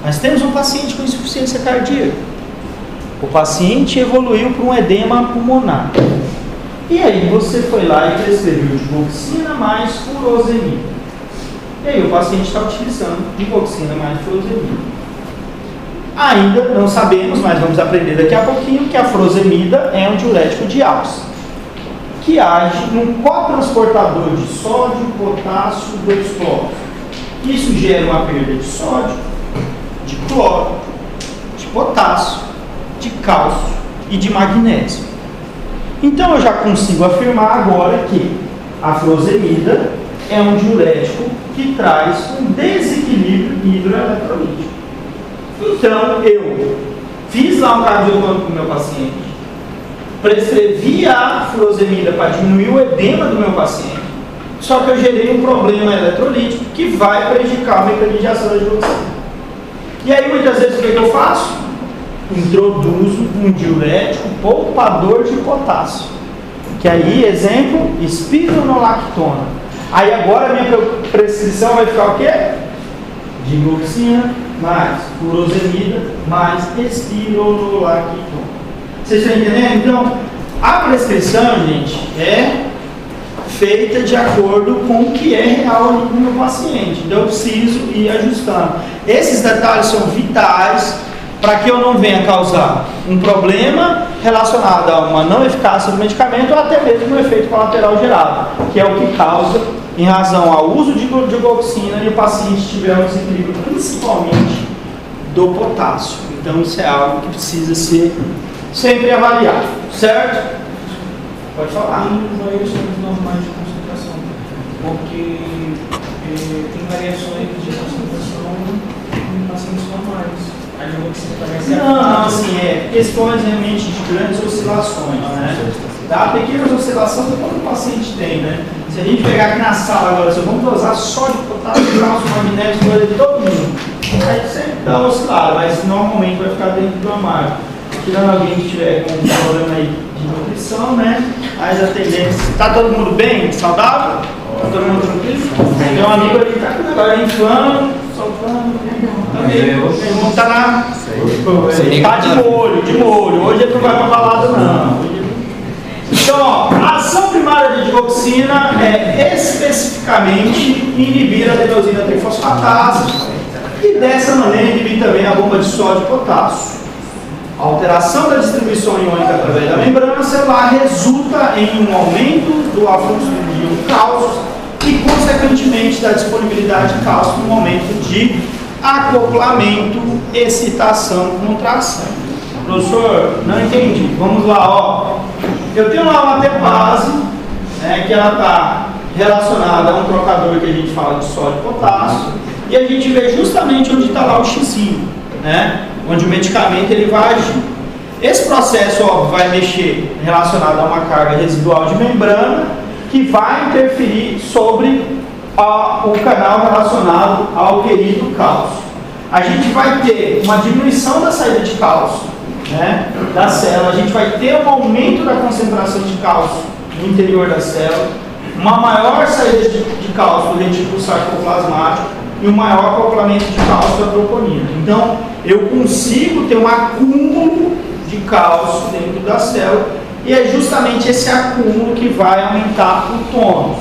Nós temos um paciente com insuficiência cardíaca. O paciente evoluiu para um edema pulmonar. E aí você foi lá e prescreveu digoxina mais furosemida. E aí o paciente está utilizando digoxina mais furosemida. Ainda não sabemos, mas vamos aprender daqui a pouquinho, que a furosemida é um diurético de alça, que age num cotransportador de sódio, potássio, 2-cloro. Isso gera uma perda de sódio, de cloro, de potássio, de cálcio e de magnésio. Então eu já consigo afirmar agora que a furosemida é um diurético que traz um desequilíbrio hidroeletrolítico. Então eu fiz lá um cardiograma com o meu paciente, prescrevi a furosemida para diminuir o edema do meu paciente, só que eu gerei um problema eletrolítico que vai prejudicar o mecanismo de ação da digoxina. E aí muitas vezes o que eu faço? Introduzo um diurético poupador de potássio, que aí, exemplo, espironolactona. Aí agora a minha prescrição vai ficar o quê? Digoxina mais furosemida mais espironolactona. Vocês estão entendendo? Então, a prescrição, gente, é feita de acordo com o que é real ali no meu paciente. Então eu preciso ir ajustando. Esses detalhes são vitais para que eu não venha causar um problema relacionado a uma não eficácia do medicamento ou até mesmo um efeito colateral gerado, que é o que causa em razão ao uso de digoxina e o paciente tiver um desequilíbrio principalmente do potássio. Então isso é algo que precisa ser sempre avaliado, certo? Pode falar. Tem variações normais de concentração, porque tem variações de concentração em pacientes normais. Não, assim, questões realmente de grandes oscilações, né? Dá pequenas oscilações quando o paciente tem, né? Se a gente pegar aqui na sala agora, vamos dosar sódio, potássio, cálcio, magnésio, coisa de todo mundo. Aí sempre dá uma oscilada, mas normalmente vai ficar dentro do normal. Tirando alguém que tiver com um problema aí de nutrição, né? Mas a tendência. Tá todo mundo bem? Saudável? Tá todo mundo tranquilo? Tem um amigo ali que tá com o negócio inflando, soltando. Vamos estar na. Tá de molho. Hoje ele não vai pra balada, não. Então, ó, a ação primária de digoxina é especificamente inibir a adenosina trifosfatase e dessa maneira inibir também a bomba de sódio e potássio. A alteração da distribuição iônica através da membrana celular resulta em um aumento do afluxo de íon cálcio e, consequentemente, da disponibilidade de cálcio no momento de acoplamento, excitação, contração. Professor, não entendi. Vamos lá, ó. Eu tenho lá uma T-base, né, que ela está relacionada a um trocador que a gente fala de sódio e potássio, e a gente vê justamente onde está lá o xizinho, né, onde o medicamento ele vai agir. Esse processo, óbvio, vai mexer relacionado a uma carga residual de membrana que vai interferir sobre o canal relacionado ao querido cálcio. A gente vai ter uma diminuição da saída de cálcio, né, da célula, a gente vai ter um aumento da concentração de cálcio no interior da célula, uma maior saída de cálcio do retículo sarcoplasmático e um maior acoplamento de cálcio à troponina. Então, eu consigo ter um acúmulo de cálcio dentro da célula e é justamente esse acúmulo que vai aumentar o tônus,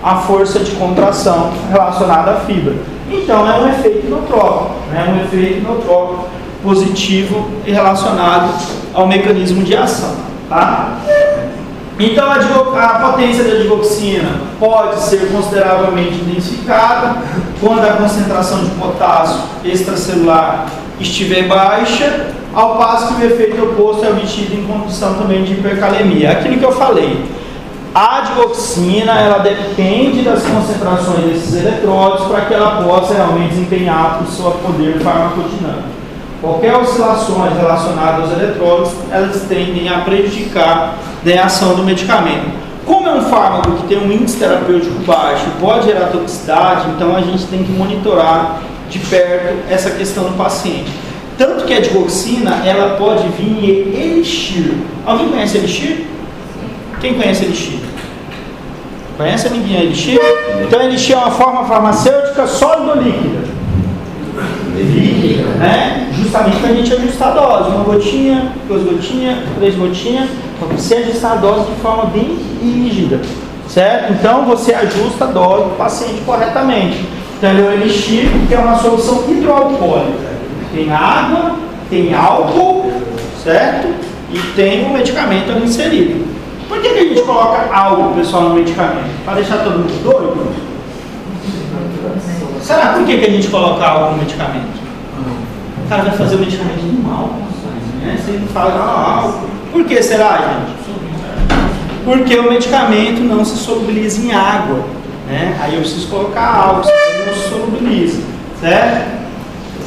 a força de contração relacionada à fibra. Então, é um efeito inotrópico, né? Um efeito inotrópico positivo e relacionado ao mecanismo de ação, tá? Então, a potência da digoxina pode ser consideravelmente intensificada quando a concentração de potássio extracelular estiver baixa, ao passo que o efeito oposto é obtido em condição também de hipercalemia. Aquilo que eu falei, a digoxina, ela depende das concentrações desses eletrólitos para que ela possa realmente desempenhar o seu poder farmacodinâmico. Qualquer oscilações relacionadas aos eletrólitos, elas tendem a prejudicar a ação do medicamento. Como é um fármaco que tem um índice terapêutico baixo e pode gerar toxicidade, então a gente tem que monitorar de perto essa questão do paciente. Tanto que a digoxina, ela pode vir em elixir. Alguém conhece elixir? Quem conhece elixir? Conhece ninguém elixir? Então elixir é uma forma farmacêutica sólida ou líquida? Líquida, né? Justamente para a gente ajustar a dose. 1 gotinha, 2 gotinhas, 3 gotinhas. Para você ajustar a dose de forma bem rígida, certo? Então você ajusta a dose do paciente corretamente. Então ele é o elixir, que é uma solução hidroalcoólica. Tem água, tem álcool, certo? E tem o medicamento ali inserido. Por que a gente coloca álcool, pessoal, no medicamento? Para deixar todo mundo doido? Será por que a gente coloca álcool no medicamento? O cara vai fazer o medicamento de mal, né? Você fala, álcool. Por que será, gente? Porque o medicamento não se solubiliza em água, né? Aí eu preciso colocar álcool, senão não se solubiliza, certo?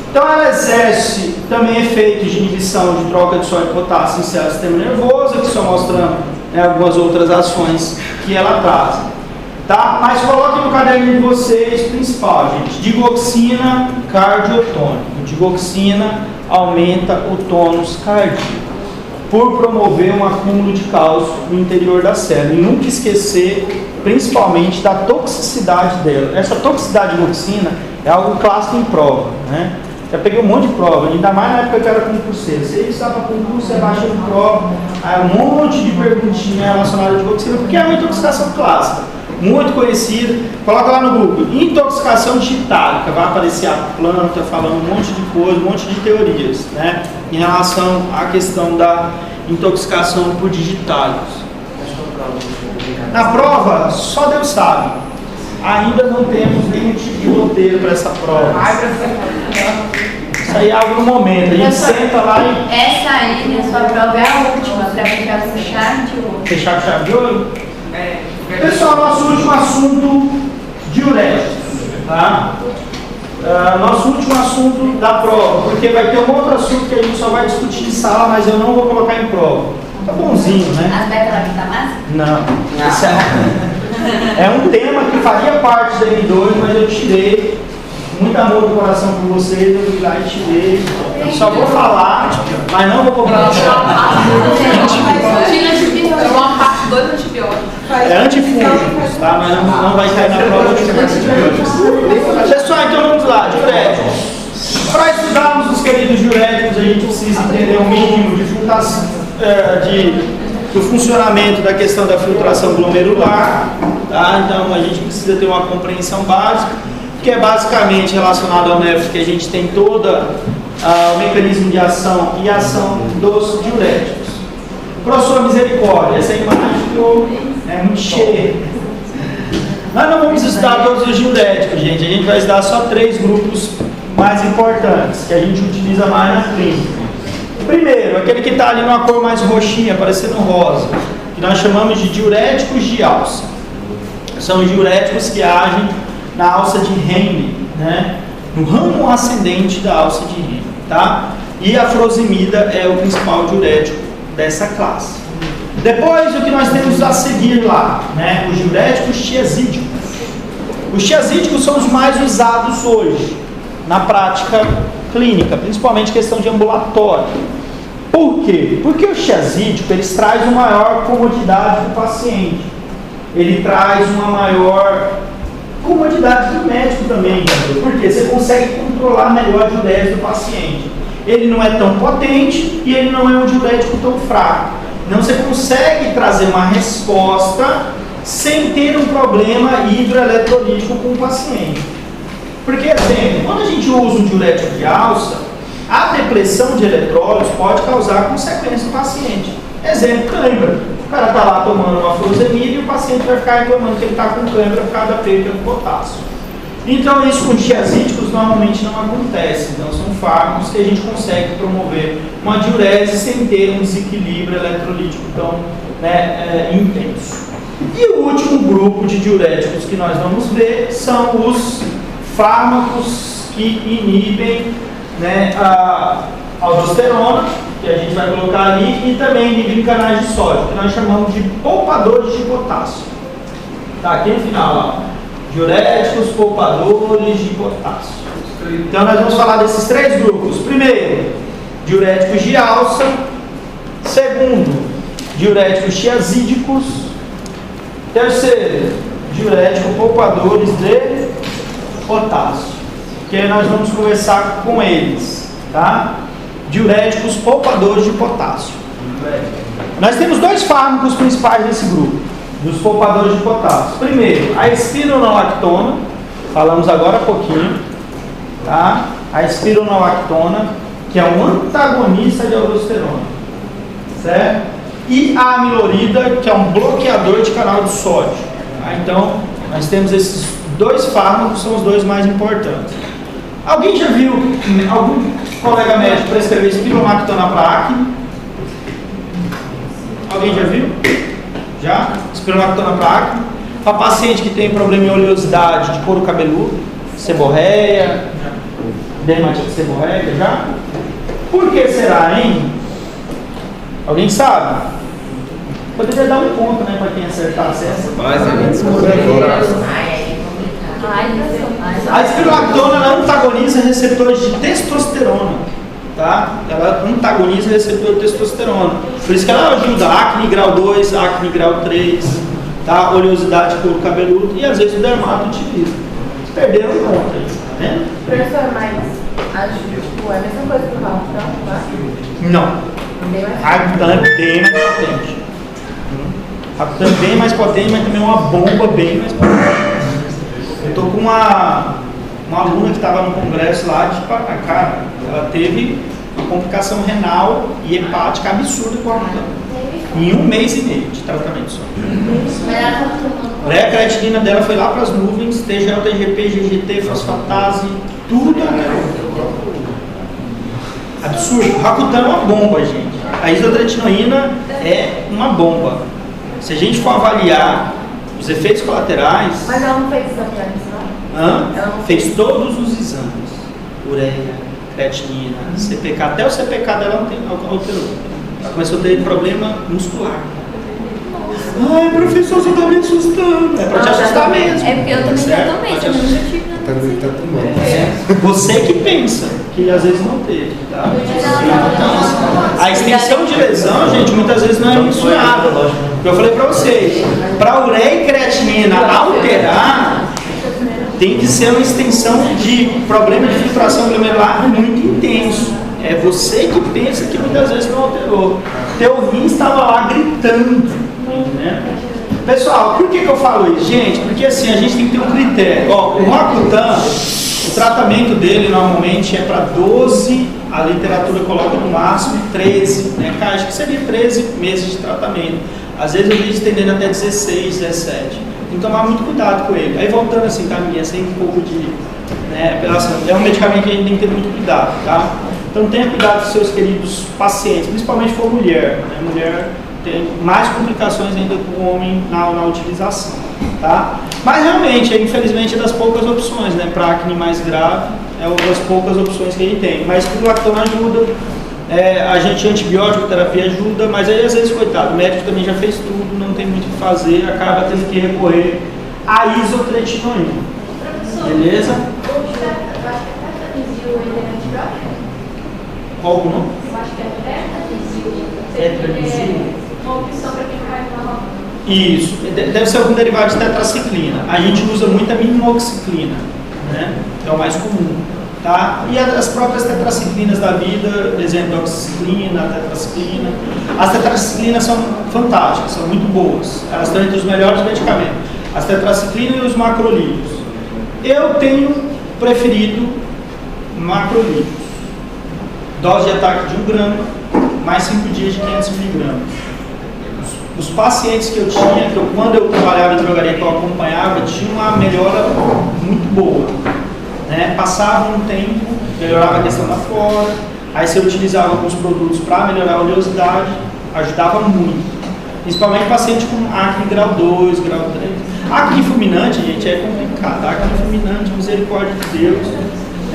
Então ela exerce também efeitos de inibição de troca de sódio e potássio em células do sistema nervoso, aqui só mostrando, né, algumas outras ações que ela traz. Tá? Mas coloquem no caderninho de vocês principal, gente. Digoxina cardiotônico. Digoxina aumenta o tônus cardíaco por promover um acúmulo de cálcio no interior da célula. E nunca esquecer, principalmente, da toxicidade dela. Essa toxicidade de digoxina é algo clássico em prova, né? Já peguei um monte de prova, ainda mais na época que eu era concurseiro. Você está para concurso, você baixa de prova, aí um monte de perguntinhas relacionadas à digoxina, porque é uma intoxicação clássica, muito conhecida. Coloca lá no Google, intoxicação digitálica, vai aparecer a planta falando um monte de coisa, um monte de teorias, né, em relação à questão da intoxicação por digitálicos. Na prova, só Deus sabe. Ainda não temos nenhum tipo de roteiro para essa prova. Isso aí é algo no momento. A gente senta lá e... Essa aí, né, sua prova é a última, para fechar com chave de ouro. Fechar com chave de ouro? Pessoal, nosso último assunto, diuréticos. Tá? Nosso último assunto da prova, porque vai ter um outro assunto que a gente só vai discutir em sala, mas eu não vou colocar em prova. Tá bonzinho, né? As beta-lactamase? Não. Esse é um tema que faria parte da M2, mas eu tirei. Muito amor do coração por vocês, eu fui lá e tirei. Eu só vou falar, mas não vou cobrar. É antifúngicos, tá? Mas não vai cair na prova de antibióticos. Pessoal, então vamos lá, diuréticos. Para estudarmos os queridos diuréticos, a gente precisa entender o mínimo de filtração, do funcionamento da questão da filtração glomerular, tá? Então a gente precisa ter uma compreensão básica, que é basicamente relacionado ao nefro, que a gente tem todo o mecanismo de ação e ação dos diuréticos. Por sua misericórdia, essa imagem ficou muito cheia. Nós não vamos estudar todos os diuréticos, gente. A gente vai estudar só 3 grupos mais importantes, que a gente utiliza mais na clínica. Primeiro, aquele que está ali numa cor mais roxinha, parecendo rosa, que nós chamamos de diuréticos de alça. São diuréticos que agem na alça de Henle, né? No ramo ascendente da alça de Henle, tá? E a furosemida é o principal diurético dessa classe. Depois, o que nós temos a seguir lá, né? Os diuréticos tiazídicos. Os tiazídicos são os mais usados hoje na prática clínica, principalmente questão de ambulatório. Por quê? Porque o tiazídico, eles traz uma maior comodidade para o paciente. Ele traz uma maior comodidade do médico também, porque você consegue controlar melhor a diurese do paciente. Ele não é tão potente e ele não é um diurético tão fraco. Então você consegue trazer uma resposta sem ter um problema hidroeletrolítico com o paciente. Porque, exemplo, quando a gente usa um diurético de alça, a depressão de eletrólitos pode causar consequências no paciente. Exemplo, cãibra. O cara está lá tomando uma furosemida e o paciente vai ficar reclamando que ele está com cãibra por causa da perda do potássio. Então, isso com tiazídicos normalmente não acontece. Então, são fármacos que a gente consegue promover uma diurese sem ter um desequilíbrio eletrolítico tão intenso. E o último grupo de diuréticos que nós vamos ver são os fármacos que inibem a aldosterona, que a gente vai colocar ali, e também inibem canais de sódio, que nós chamamos de poupadores de potássio. Está aqui no final, ó. Diuréticos, poupadores de potássio. Então nós vamos falar desses três grupos. Primeiro, diuréticos de alça. Segundo, diuréticos tiazídicos. Terceiro, diurético poupadores de potássio. Que aí nós vamos conversar com eles, tá? Diuréticos poupadores de potássio. Nós temos dois fármacos principais nesse grupo, dos poupadores de potássio. Primeiro, a espironolactona, falamos agora há pouquinho, tá? A espironolactona, que é um antagonista de aldosterona, certo? E a amilorida, que é um bloqueador de canal de sódio. Tá? Então, nós temos esses dois fármacos, são os dois mais importantes. Alguém já viu algum colega médico prescrever espironolactona para acne? Alguém já viu? Já? Espironolactona para acne? Para paciente que tem problema em oleosidade de couro cabeludo, seborreia, dermatite seborreica, já? Por que será, hein? Alguém sabe? Poderia dar um ponto, né, para quem acertasse essa. Mas a gente descobriu agora. A espironolactona, ela antagoniza receptores de testosterona, tá? Ela antagoniza receptor de testosterona. Por isso que ela ajuda acne grau 2, acne grau 3, tá? Oleosidade de couro cabeludo e às vezes o dermato utiliza. Perderam conta aí, tá vendo? Professor, mas é a mesma coisa que o Racutão, tá? Não. A Racutão é bem mais potente. A Racutão é bem mais potente, mas também é uma bomba bem mais potente. Eu estou com uma aluna que estava no congresso lá de cara, ela teve uma complicação renal e hepática absurda com a Racutão. Em 1 mês e meio de tratamento só. A creatinina dela foi lá para as nuvens, TGL, TGP, GGT, fosfatase, tudo absurdo. O Racutão é uma bomba, gente. A isotretinoína é uma bomba. Se a gente for avaliar os efeitos colaterais... Mas ela não fez exame de admissão? Ela fez todos os exames. Ureia, creatinina, CPK. Até o CPK dela alterou. Ela começou a ter problema muscular. Ai, professor, você está me assustando. É para te assustar mesmo. É porque eu também já tomei, eu nunca tive nada. Você que pensa que às vezes não teve, tá? A extensão de lesão, gente, muitas vezes não é mencionada. Eu falei para vocês, para ureia e creatinina alterar, tem que ser uma extensão de problema de filtração glomerular muito intenso. É você que pensa que muitas vezes não alterou. Teu rim estava lá gritando, né? Pessoal, por que eu falo isso? Gente, porque assim, a gente tem que ter um critério. Ó, o Racutão, o tratamento dele normalmente é para 12, a literatura coloca no máximo 13, né? Acho que seria 13 meses de tratamento. Às vezes eu vi estendendo até 16, 17. Tem que tomar muito cuidado com ele. Aí voltando assim, tá, minha, sem um pouco de... Né, é um medicamento que a gente tem que ter muito cuidado, tá? Então tenha cuidado com seus queridos pacientes, principalmente se for mulher. Né? Mulher tem mais complicações ainda que o homem na utilização, tá? Mas realmente, infelizmente, é das poucas opções, né? Para acne mais grave, É uma das poucas opções que a gente tem. Mas espirulactona ajuda, agente antibiótico, terapia ajuda, mas aí às vezes, coitado, o médico também já fez tudo, não tem muito o que fazer, acaba tendo que recorrer à isotretinoína. Beleza? Eu acho que é tetrabenazil ainda é antibiótico. Qual o nome? Eu acho que é Tetrabenazil. uma opção para quem vai na roda. Isso, deve ser algum derivado de tetraciclina. A gente usa muito a minoxiclina, né? É o mais comum, tá? E as próprias tetraciclinas da vida, por exemplo, a oxiciclina, a tetraciclina. As tetraciclinas são fantásticas, são muito boas. Elas estão entre os melhores medicamentos. As tetraciclinas e os macrolídeos. Eu tenho preferido macrolídeos. Dose de ataque de 1 grama, mais 5 dias de 500 miligramas. Os pacientes que eu tinha, quando eu trabalhava em drogaria que eu acompanhava, tinha uma melhora muito boa, né? Passava um tempo, melhorava a questão da flora, aí você utilizava alguns produtos para melhorar a oleosidade, ajudava muito, principalmente paciente com acne grau 2, grau 3. Acne fulminante, gente, é complicado. Acne fulminante, misericórdia de Deus,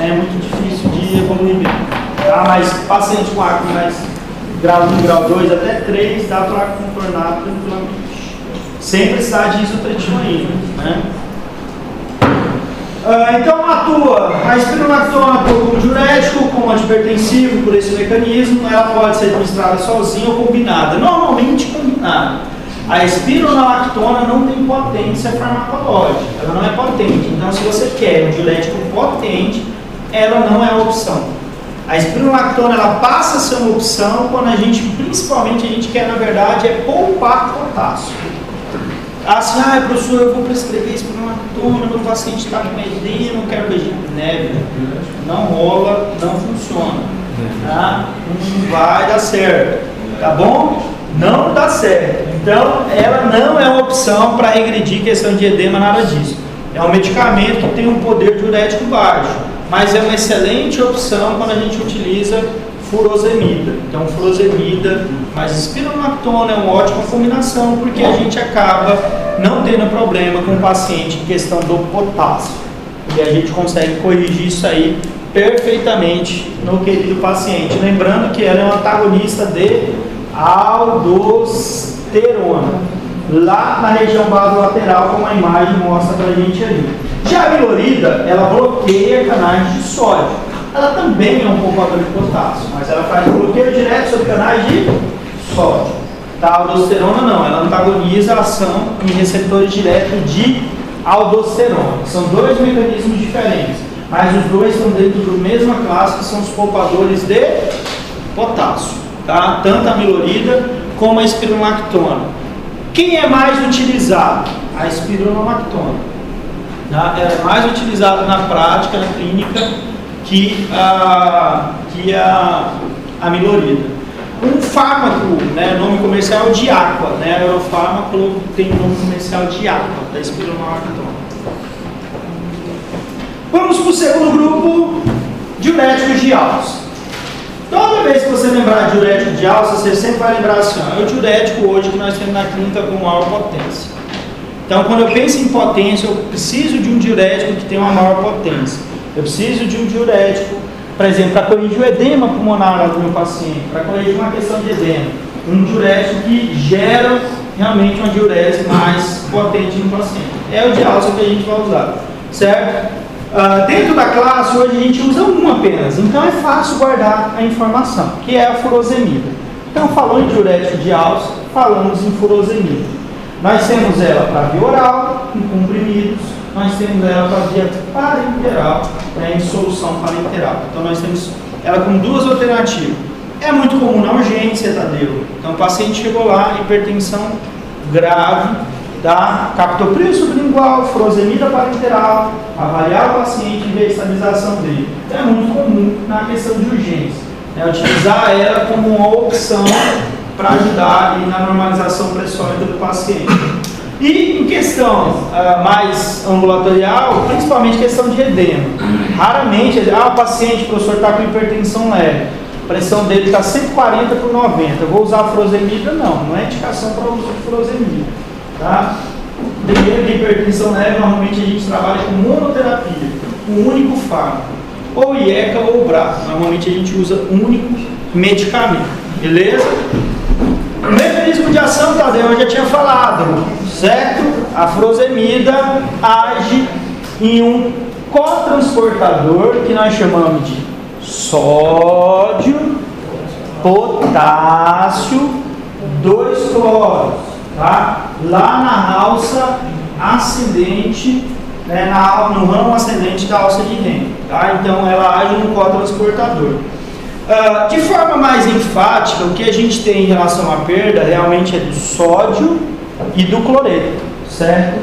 é muito difícil de evoluir mesmo, tá? Mas paciente com acne mais grau 1, grau 2, até 3, dá para contornar tranquilamente, sem precisar de isotretinoína, né? Então a espirulactona atua como diurético, como antihipertensivo, por esse mecanismo. Ela pode ser administrada sozinha ou combinada, normalmente combinada. A espirulactona não tem potência farmacológica, ela não é potente, então se você quer um diurético potente, ela não é a opção. A espirulactona ela passa a ser uma opção quando principalmente a gente quer, na verdade, é poupar potássio. Assim, professor, eu vou prescrever espirulactona, meu paciente está com edema, não quero beijar neve. Não rola, não funciona. Tá? Não vai dar certo. Tá bom? Não dá certo. Então, ela não é uma opção para regredir questão de edema, nada disso. É um medicamento que tem um poder diurético baixo, mas é uma excelente opção quando a gente utiliza furosemida. Então, furosemida mais espirulactona é uma ótima combinação, porque a gente acaba não tendo problema com o paciente em questão do potássio. E a gente consegue corrigir isso aí perfeitamente no querido paciente. Lembrando que ela é um antagonista de aldosterona, lá na região basolateral, como a imagem mostra pra gente ali. Já a milorida, ela bloqueia canais de sódio. Ela também é um poupador de potássio, mas ela faz bloqueio direto sobre canais de sódio. A aldosterona não, ela antagoniza a ação em receptores diretos de aldosterona. São dois mecanismos diferentes, mas os dois estão dentro da mesma classe, que são os poupadores de potássio. Tá? Tanto a milorida como a espirulactona. Quem é mais utilizado? A espirulactona. Tá? Ela é mais utilizada na prática, na clínica, que a milorida. Um fármaco, né, nome comercial de Aqua, né, Eurofármaco tem nome comercial de Aqua, da espirulactona. Vamos para o segundo grupo, diuréticos de alça. Toda vez que você lembrar de diurético de alça, você sempre vai lembrar assim, é o diurético hoje que nós temos na clínica com maior potência. Então, quando eu penso em potência, eu preciso de um diurético que tenha uma maior potência. Eu preciso de um diurético, por exemplo, para corrigir o edema pulmonar do meu paciente, para corrigir uma questão de edema. Um diurético que gera realmente uma diurese mais potente no paciente. É o de alça que a gente vai usar, certo? Dentro da classe, hoje a gente usa um apenas, então é fácil guardar a informação, que é a furosemida. Então, falou em diurético de alça, falamos em furosemida. Nós temos ela para via oral, em comprimidos, nós temos ela para via parenteral, em solução parenteral. Então, nós temos ela com duas alternativas. É muito comum na urgência, Tadeu. Então, o paciente chegou lá, hipertensão grave, tá? Captopril sublingual, furosemida parenteral, avaliar o paciente e ver a estabilização dele. É muito comum na questão de urgência, né? Utilizar ela como uma opção para ajudar ali na normalização pressórica do paciente. E em questão mais ambulatorial, principalmente questão de edema. Raramente, o paciente, professor, está com hipertensão leve, a pressão dele está 140 por 90, eu vou usar a furosemida? Não é indicação para o uso de furosemida. Tá? Primeiro, de hipertensão leve, normalmente a gente trabalha com monoterapia, um único fármaco. ou IECA ou BRA. Normalmente a gente usa um único medicamento, beleza? O mecanismo de ação, Tadeu, eu já tinha falado, certo? A furosemida age em um cotransportador que nós chamamos de sódio, potássio, 2 cloros, tá? Lá na alça ascendente, né, no ramo ascendente da alça de Henle, tá? Então ela age no cotransportador. De forma mais enfática, o que a gente tem em relação à perda realmente é do sódio e do cloreto, certo?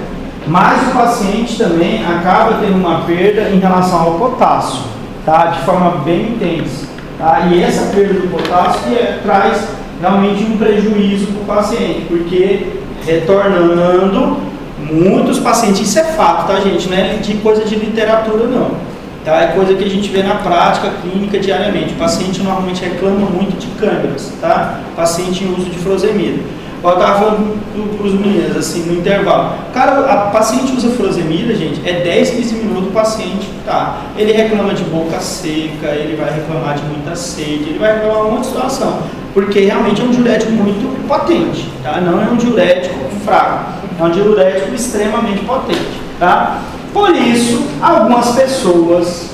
Mas o paciente também acaba tendo uma perda em relação ao potássio, tá? De forma bem intensa, tá? E essa perda do potássio traz realmente um prejuízo para o paciente, porque retornando muitos pacientes, isso é fato, tá, gente? Não é de coisa de literatura, não. Tá? É coisa que a gente vê na prática clínica diariamente. O paciente normalmente reclama muito de câimbras, tá? Paciente em uso de furosemida. Eu estava falando para os meninos, assim, no intervalo. Cara, a paciente usa furosemida, gente, é 10, 15 minutos o paciente, tá? Ele reclama de boca seca, ele vai reclamar de muita sede, ele vai reclamar de um monte de situação. Porque realmente é um diurético muito potente, tá? Não é um diurético fraco, é um diurético extremamente potente, tá? Por isso, algumas pessoas,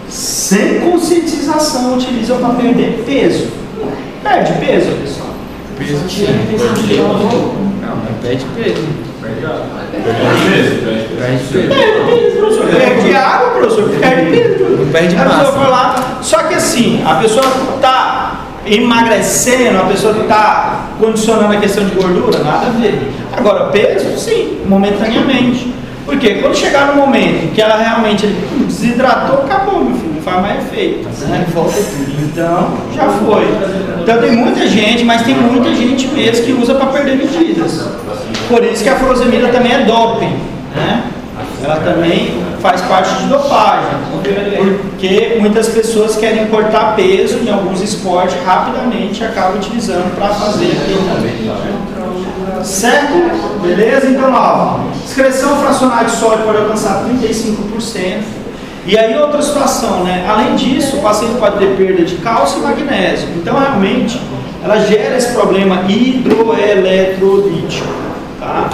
sem conscientização, utilizam para perder peso. Perde peso, pessoal? Peso não, perde peso. Perde peso, professor. Perde água, professor. Perde peso. Não perde A pessoa massa. foi lá, só que assim, a pessoa está emagrecendo, a pessoa está condicionando a questão de gordura, nada a ver. Agora, peso, sim, momentaneamente. Porque quando chegar no momento que ela realmente desidratou, acabou, meu filho, não faz mais efeito. Né? Então, já foi. Então tem muita gente, mas tem muita gente mesmo que usa para perder medidas. Por isso que a furosemida também é doping, né? Ela também faz parte de dopagem, porque muitas pessoas querem cortar peso em alguns esportes rapidamente e acabam utilizando para fazer aquilo. Certo? Beleza? Então, ó, excreção fracionária de sódio pode alcançar 35%. E aí outra situação, né? Além disso, o paciente pode ter perda de cálcio e magnésio. Então, realmente, ela gera esse problema hidroeletrolítico, tá?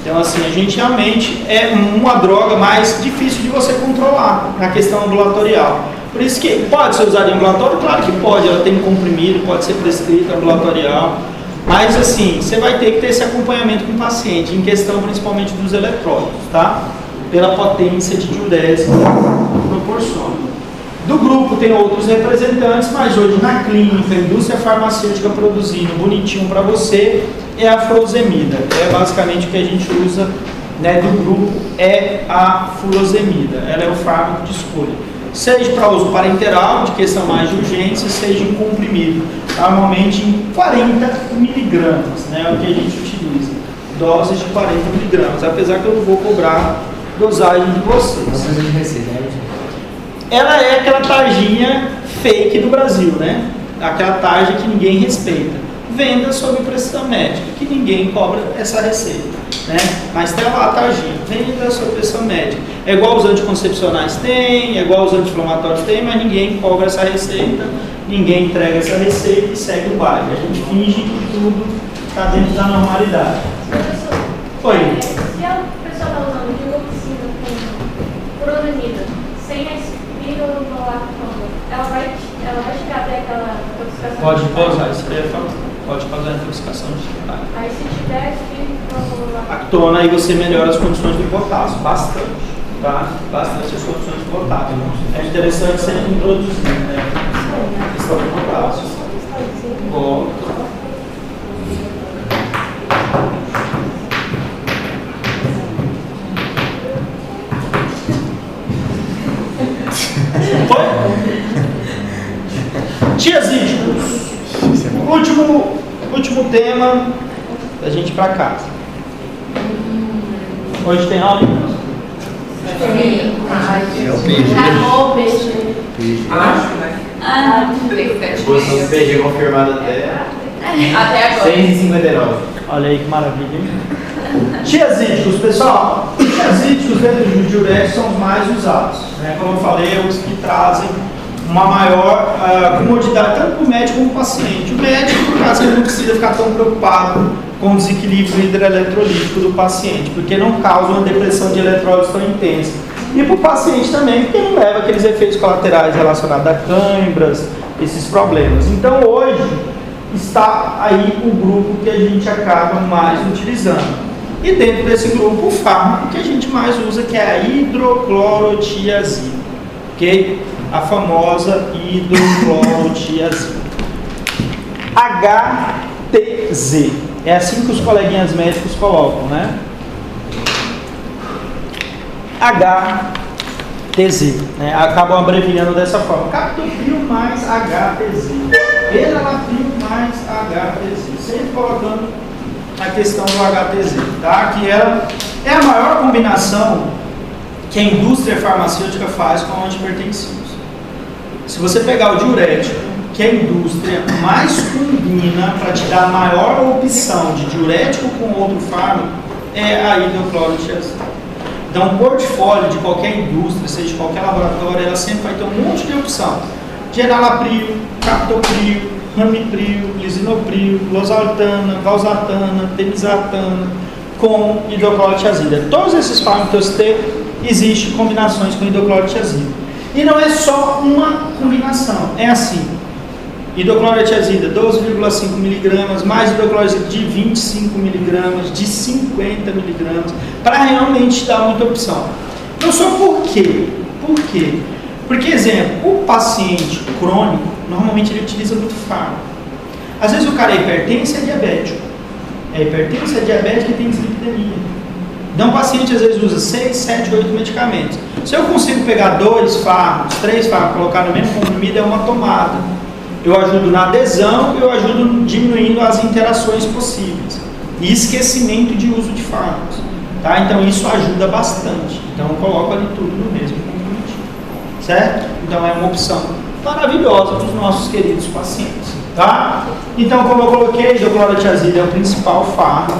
Então, assim, a gente realmente é uma droga mais difícil de você controlar na questão ambulatorial. Por isso que pode ser usada em ambulatório? Claro que pode, ela tem comprimido, pode ser prescrita ambulatorial. Mas assim, você vai ter que ter esse acompanhamento com o paciente, em questão principalmente dos eletrólitos, tá? Pela potência de diurese que proporciona. Do grupo tem outros representantes, mas hoje na clínica, a indústria farmacêutica produzindo bonitinho para você é a furosemida. É basicamente o que a gente usa, né, do grupo, é a furosemida. Ela é o fármaco de escolha. Seja para uso parenteral, de questão mais de urgência, seja em comprimido, normalmente em 40 miligramas, né, é o que a gente utiliza, doses de 40 miligramas, apesar que eu não vou cobrar dosagem de vocês. Não precisa de receita, né? Ela é aquela tarjinha fake do Brasil, né, aquela tarja que ninguém respeita, venda sob prescrição médica, que ninguém cobra essa receita, né? Mas tem lá a tarjinha, venda sob prescrição médica. É igual os anticoncepcionais têm, é igual os anti-inflamatórios têm, mas ninguém cobra essa receita, ninguém entrega essa receita e segue o baile. A gente finge que tudo está dentro da normalidade. Oi. Se a pessoa está usando digoxina com furosemida, sem a espironolactona, ela vai chegar até aquela intoxicação? Pode causar, isso aí é fato. Pode causar intoxicação de Aí se tiver espironolactona, lactona, aí você melhora as condições do potássio, bastante. Tá? Bastante as condições de potássio. É interessante você introduzir, né? A questão do potássio. Bom. Tiazídicos. Último tema da gente ir pra casa. Hoje tem aula? acabou o peixe. Acho, né? Ah, não tem que Exposição do PG confirmada até. Até agora. 6,59. Olha aí que maravilha, hein? Tiazídicos, pessoal. Os tiazídicos dentro do diurético são os mais usados, né? Como eu falei, os que trazem uma maior comodidade tanto para o médico como para o paciente. O médico, no caso, ele não precisa ficar tão preocupado com o desequilíbrio hidroeletrolítico do paciente, porque não causa uma depressão de eletrólitos tão intensa. E para o paciente também, porque não leva aqueles efeitos colaterais relacionados a câimbras, esses problemas. Então, hoje, está aí o grupo que a gente acaba mais utilizando. E dentro desse grupo, o fármaco que a gente mais usa, que é a hidroclorotiazida, ok? A famosa hidroclorotiazida. HTZ. É assim que os coleguinhas médicos colocam, né? HTZ, né? Acabam abreviando dessa forma. Captopril mais HTZ. Enalapril mais HTZ. Sempre colocando a questão do HTZ, tá? Que ela é a maior combinação que a indústria farmacêutica faz com antihipertensivos. Se você pegar o diurético, que a indústria mais combina para te dar a maior opção de diurético com outro fármaco, é a hidroclorotiazida. Então, o portfólio de qualquer indústria, seja de qualquer laboratório, ela sempre vai ter um monte de opção. De enalapril, captopril, ramipril, lisinopril, losartana, valsartana, temizartana, com hidroclorotiazida. Todos esses fármacos que eu citei, existem combinações com hidroclorotiazida. E não é só uma combinação, é assim. Hidroclorotiazida 12,5 mg, mais hidroclorotiazida de 25 mg, de 50 mg, para realmente dar muita opção. Não só por quê? Por quê? Porque, exemplo, o paciente crônico, normalmente ele utiliza muito fármaco. Às vezes o cara é hipertenso e é diabético. É hipertenso, é diabético e tem dislipidemia. Então o paciente às vezes usa 6, 7, 8 medicamentos. Se eu consigo pegar 2 fármacos, 3 fármacos, colocar no mesmo comprimido, é uma tomada. Eu ajudo na adesão, eu ajudo diminuindo as interações possíveis. E esquecimento de uso de fármacos. Tá? Então isso ajuda bastante. Então eu coloco ali tudo no mesmo comprimido. Certo? Então é uma opção maravilhosa para os nossos queridos pacientes. Tá? Então, como eu coloquei, a hidroclorotiazida é o principal fármaco.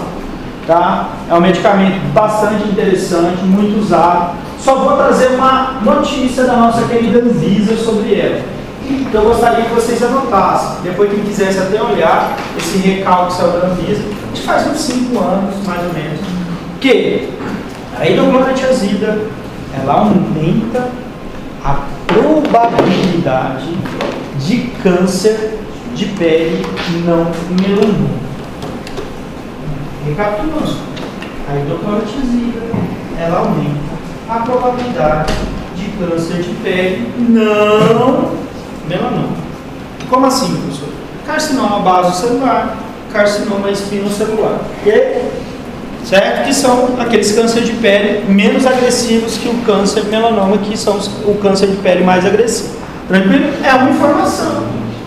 Tá? É um medicamento bastante interessante, muito usado. Só vou trazer uma notícia da nossa querida Anvisa sobre ela. Então eu gostaria que vocês anotassem. Depois quem quisesse até olhar esse recalque que saiu da Anvisa, a gente faz uns 5 anos, mais ou menos, que a hidroclorotiazida, ela aumenta a probabilidade de câncer de pele não melanoma. Recapitulando, a hidroclorotiazida, ela aumenta a probabilidade de câncer de pele não melanoma. Como assim, professor? Carcinoma basocelular, carcinoma espinocelular. Certo? Que são aqueles cânceres de pele menos agressivos que o câncer melanoma, que são o câncer de pele mais agressivo. Tranquilo? É uma informação,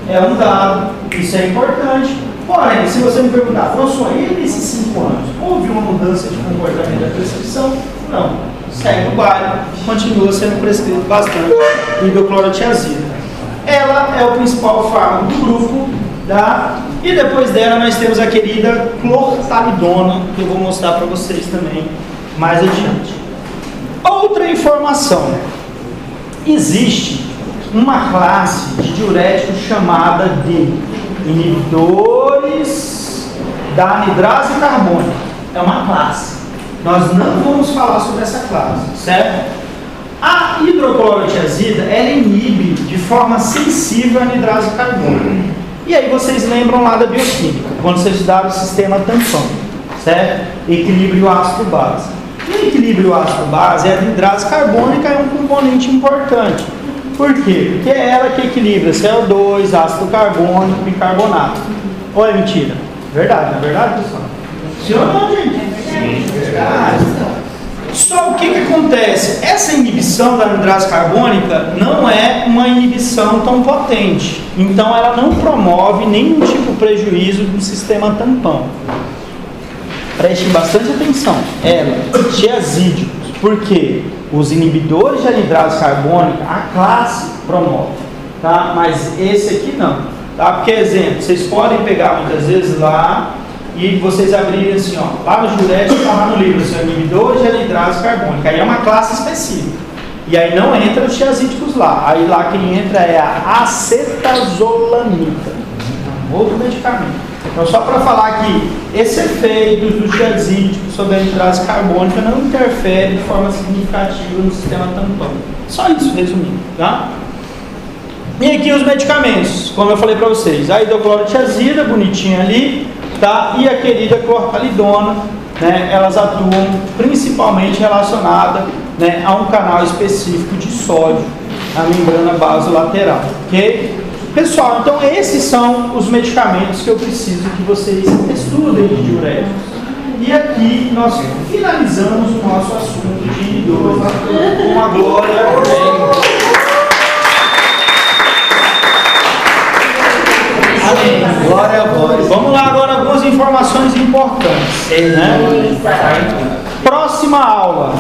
é um dado, isso é importante. Porém, se você me perguntar, professor, e nesses 5 anos, houve uma mudança de comportamento da prescrição? Não. Segue o baile, continua sendo prescrito bastante hidroclorotiazida. Ela é o principal fármaco do grupo, tá? E depois dela nós temos a querida clortalidona, que eu vou mostrar para vocês também mais adiante. Outra informação: existe uma classe de diuréticos chamada de inibidores da anidrase carbônica. É uma classe. Nós não vamos falar sobre essa classe, certo? A hidroclorotiazida, ela inibe de forma sensível a anidrase carbônica. E aí vocês lembram lá da bioquímica, quando vocês estudaram o sistema tampão, certo? Equilíbrio ácido-base. E o equilíbrio ácido-base, a anidrase carbônica é um componente importante. Por quê? Porque é ela que equilibra CO2, ácido carbônico e bicarbonato. Ou é mentira? Verdade, não é verdade, pessoal? Sim ou não, gente? Sim, verdade. Só o que acontece? Essa inibição da anidrase carbônica não é uma inibição tão potente. Então ela não promove nenhum tipo de prejuízo do sistema tampão. Prestem bastante atenção. Ela, tiazídicos. Por quê? Os inibidores de anidrase carbônica, a classe promove. Tá? Mas esse aqui não. Tá? Porque, exemplo, vocês podem pegar muitas vezes lá e vocês abrirem assim, ó, lá no diurético está lá no livro, assim, inibidor de anidrase carbônica, aí é uma classe específica. E aí não entra os tiazídicos lá. Aí lá quem entra é a acetazolamida, outro medicamento. Então, só para falar que esse efeito dos tiazídicos sobre a anidrase carbônica não interfere de forma significativa no sistema tampão. Só isso, resumindo, tá? E aqui os medicamentos, como eu falei para vocês, a hidroclorotiazida, bonitinha ali, tá? E a querida clortalidona, né? Elas atuam principalmente relacionada, né, a um canal específico de sódio, a membrana basolateral, ok? Pessoal, então esses são os medicamentos que eu preciso que vocês estudem de diuréticos. E aqui nós finalizamos o nosso assunto de inibidores com a glória. Amém. Glória a Deus. Vamos lá agora algumas informações importantes, né? Próxima aula.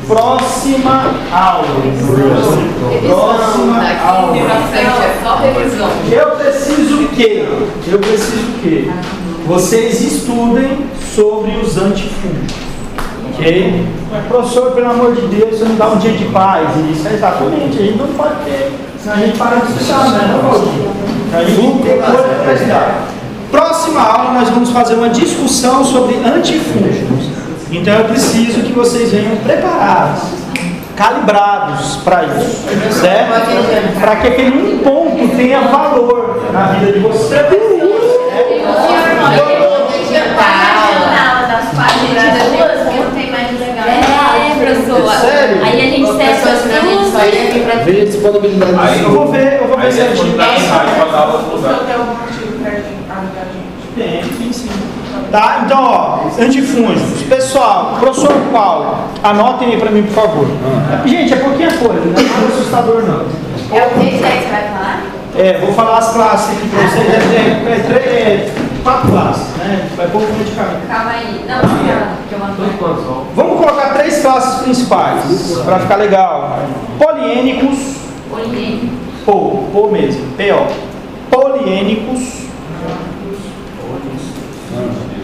Próxima aula. Eu preciso que vocês estudem sobre os antifúngicos. Ok? Professor, pelo amor de Deus, você não dá um dia de paz. Isso é exatamente, a gente não pode ter, senão a gente para de estudar, né? A gente tem que ter coisa para estudar. Próxima aula nós vamos fazer uma discussão sobre antifúngicos. Então eu preciso que vocês venham preparados, calibrados para isso, certo? Para que aquele um ponto tenha valor na vida de vocês. Professor. Sério? Aí a gente testa as coisas. Veja a disponibilidade. Eu vou ver certinho. Tem sim. Tá? Então, ó, antifúngicos. Pessoal, professor Paulo, anotem aí pra mim, por favor. Gente, é pouquinha coisa, não é nada assustador, não. É o que você vai falar? Vou falar as classes aqui pra vocês. 4 classes, né? Vai pouco medicamento. Calma aí. Não, que eu mando. Vamos colocar 3 classes principais, pra ficar legal. Poliênicos. Pô mesmo. P-O. Poliênicos.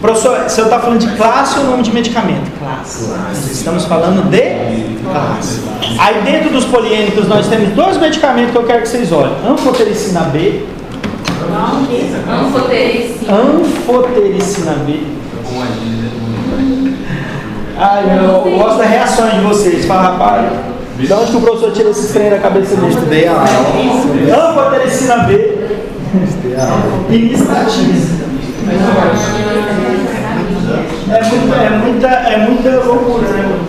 Professor, você está falando de classe ou nome de medicamento? Classe. Estamos falando de classe. Aí dentro dos poliênicos nós temos 2 medicamentos que eu quero que vocês olhem. Anfotericina B. Anfotericina B. Ai, eu gosto da reação de vocês. Fala, rapaz, de onde que o professor tira esses trem da cabeça dele? Estudei a aula. Anfotericina B. E nistatina. É muita loucura, né?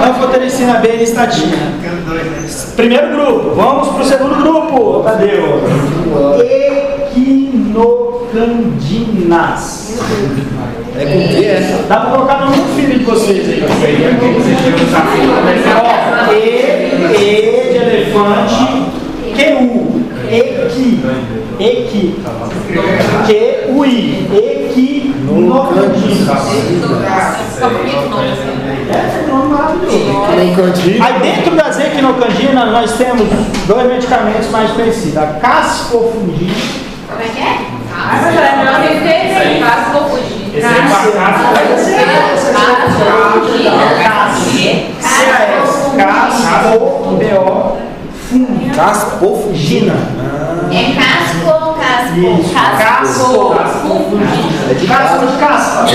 Anfotericina B e nistatina. Primeiro grupo, vamos para o segundo grupo. Tadeu. Equinocandinas. É com o que é? Dá para colocar no filho de vocês aí. Ó, E de elefante, QU. QUI. Equinocandinas. É nome maravilhoso. Aí dentro das equinocandinas nós temos 2 medicamentos mais conhecidos. A cascofungina. Como é que é? Caspofungina. É casco ou casco? Casco. Casco de caspa.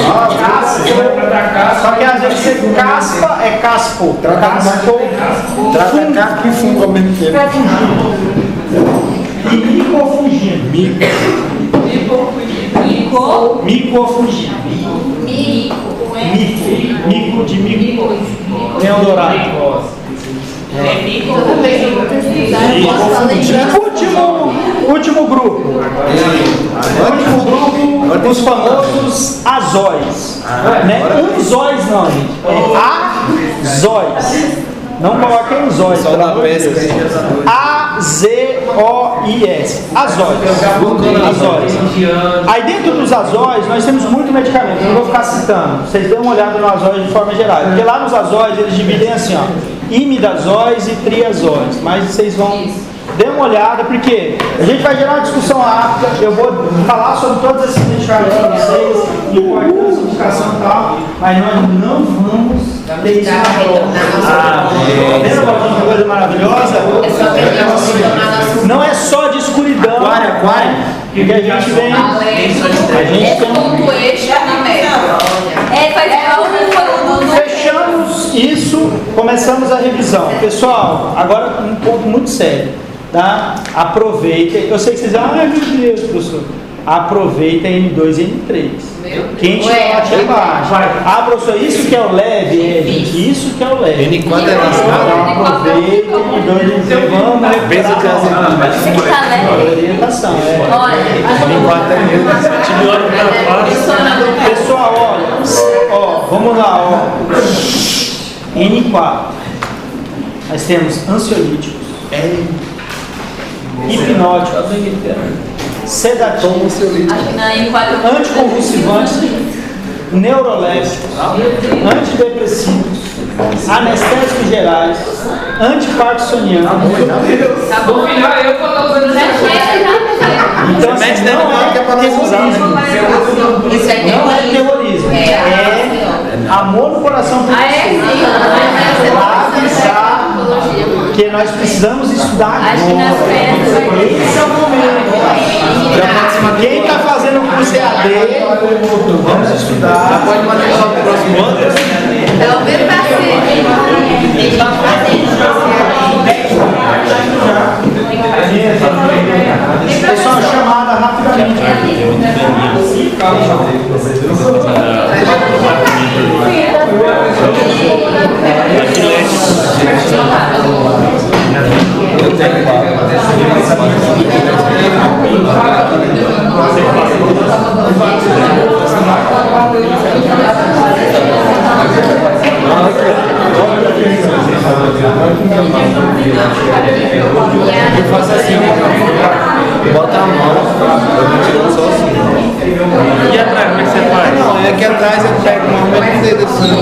Só que às vezes você caspa é casco. Trata casco e fungo ao mesmo tempo. E micofungina. Micofungina. Mico de mico. Neodorado. Último grupo. Os famosos azóis. Não é anzóis não, gente. É azóis. Não coloquem zóis. Só na pesca. A-Z-O-I-S. Azóis. Aí dentro dos azóis nós temos muito medicamento. Eu não vou ficar citando. Vocês dêem uma olhada no azóis de forma geral. Porque lá nos azóis eles dividem assim, ó. Imidazóis e triazóis. Mas vocês vão Dê uma olhada, porque a gente vai gerar uma discussão rápida. Eu vou falar sobre todas essas identificações para vocês, importância, indicação e tal, mas nós não vamos ter isso na prova. Lembra uma coisa maravilhosa? Não é só de escuridão. Aquário. Porque a gente vem. A gente tem ponto extra na média. Faz igual no Fechamos isso, começamos a revisão. Pessoal, agora um ponto muito sério, tá? Aproveitem. Eu sei que vocês dizem, ai meu Deus, professor. Aproveita N2 e N3. Quem tiver aqui embaixo. Ah, professor, isso que é o leve, gente. Isso que é o leve. N4 é lascado. Aproveita N2 e N3. Vamos Pensa que é orientação. Olha, N4 é meu. Pessoal, ó, vamos lá, ó. N4. Nós temos ansiolíticos, hipnóticos, sedativos, anticonvulsivantes, neurolépticos, antidepressivos, anestésicos gerais, antiparkinsonianos. Então, assim, não é terrorismo, é amor no coração por porque nós precisamos estudar agora. Esse é o momento. Quem está fazendo o curso EAD, vamos estudar. Já pode mandar para o próximo ano. Pessoal, chamada rapidamente. Eu faço assim, bota a mão, eu vou tirando só assim. E atrás, como é que você faz? Não, aqui atrás eu pego uma mão com o dedo assim.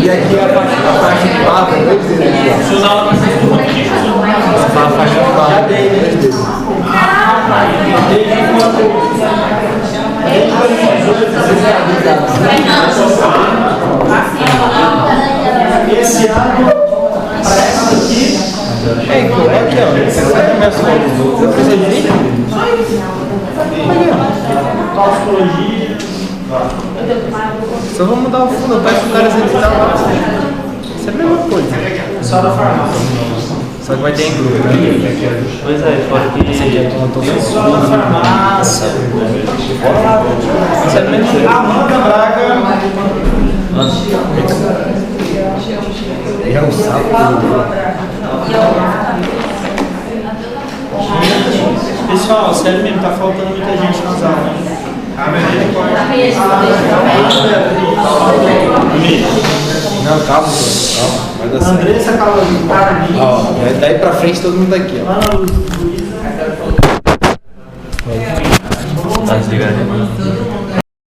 E aqui a faixa de barra, dois dedos. Se usar ela para ser um pouquinho, A faixa de barra, dois dedos. Esse ano, para essa aqui, É aqui, ó. Você vai minhas fotos. Eu preciso de mim? toxicologia. Só vou mudar o fundo, eu peço o cara sentar lá. Isso é a mesma coisa. Só da farmácia. Só que vai ter em grupo. Pois é, fora que Esse aqui é o Só da farmácia. Isso é a mesma coisa. Amanda Braga. É um sapo. Pessoal, sério mesmo, tá faltando muita gente nas aulas. Não, calma, vai dar certo. Andressa Carolina. Ó, daí pra frente todo mundo aqui, ó. Ana Luísa. tá desligado.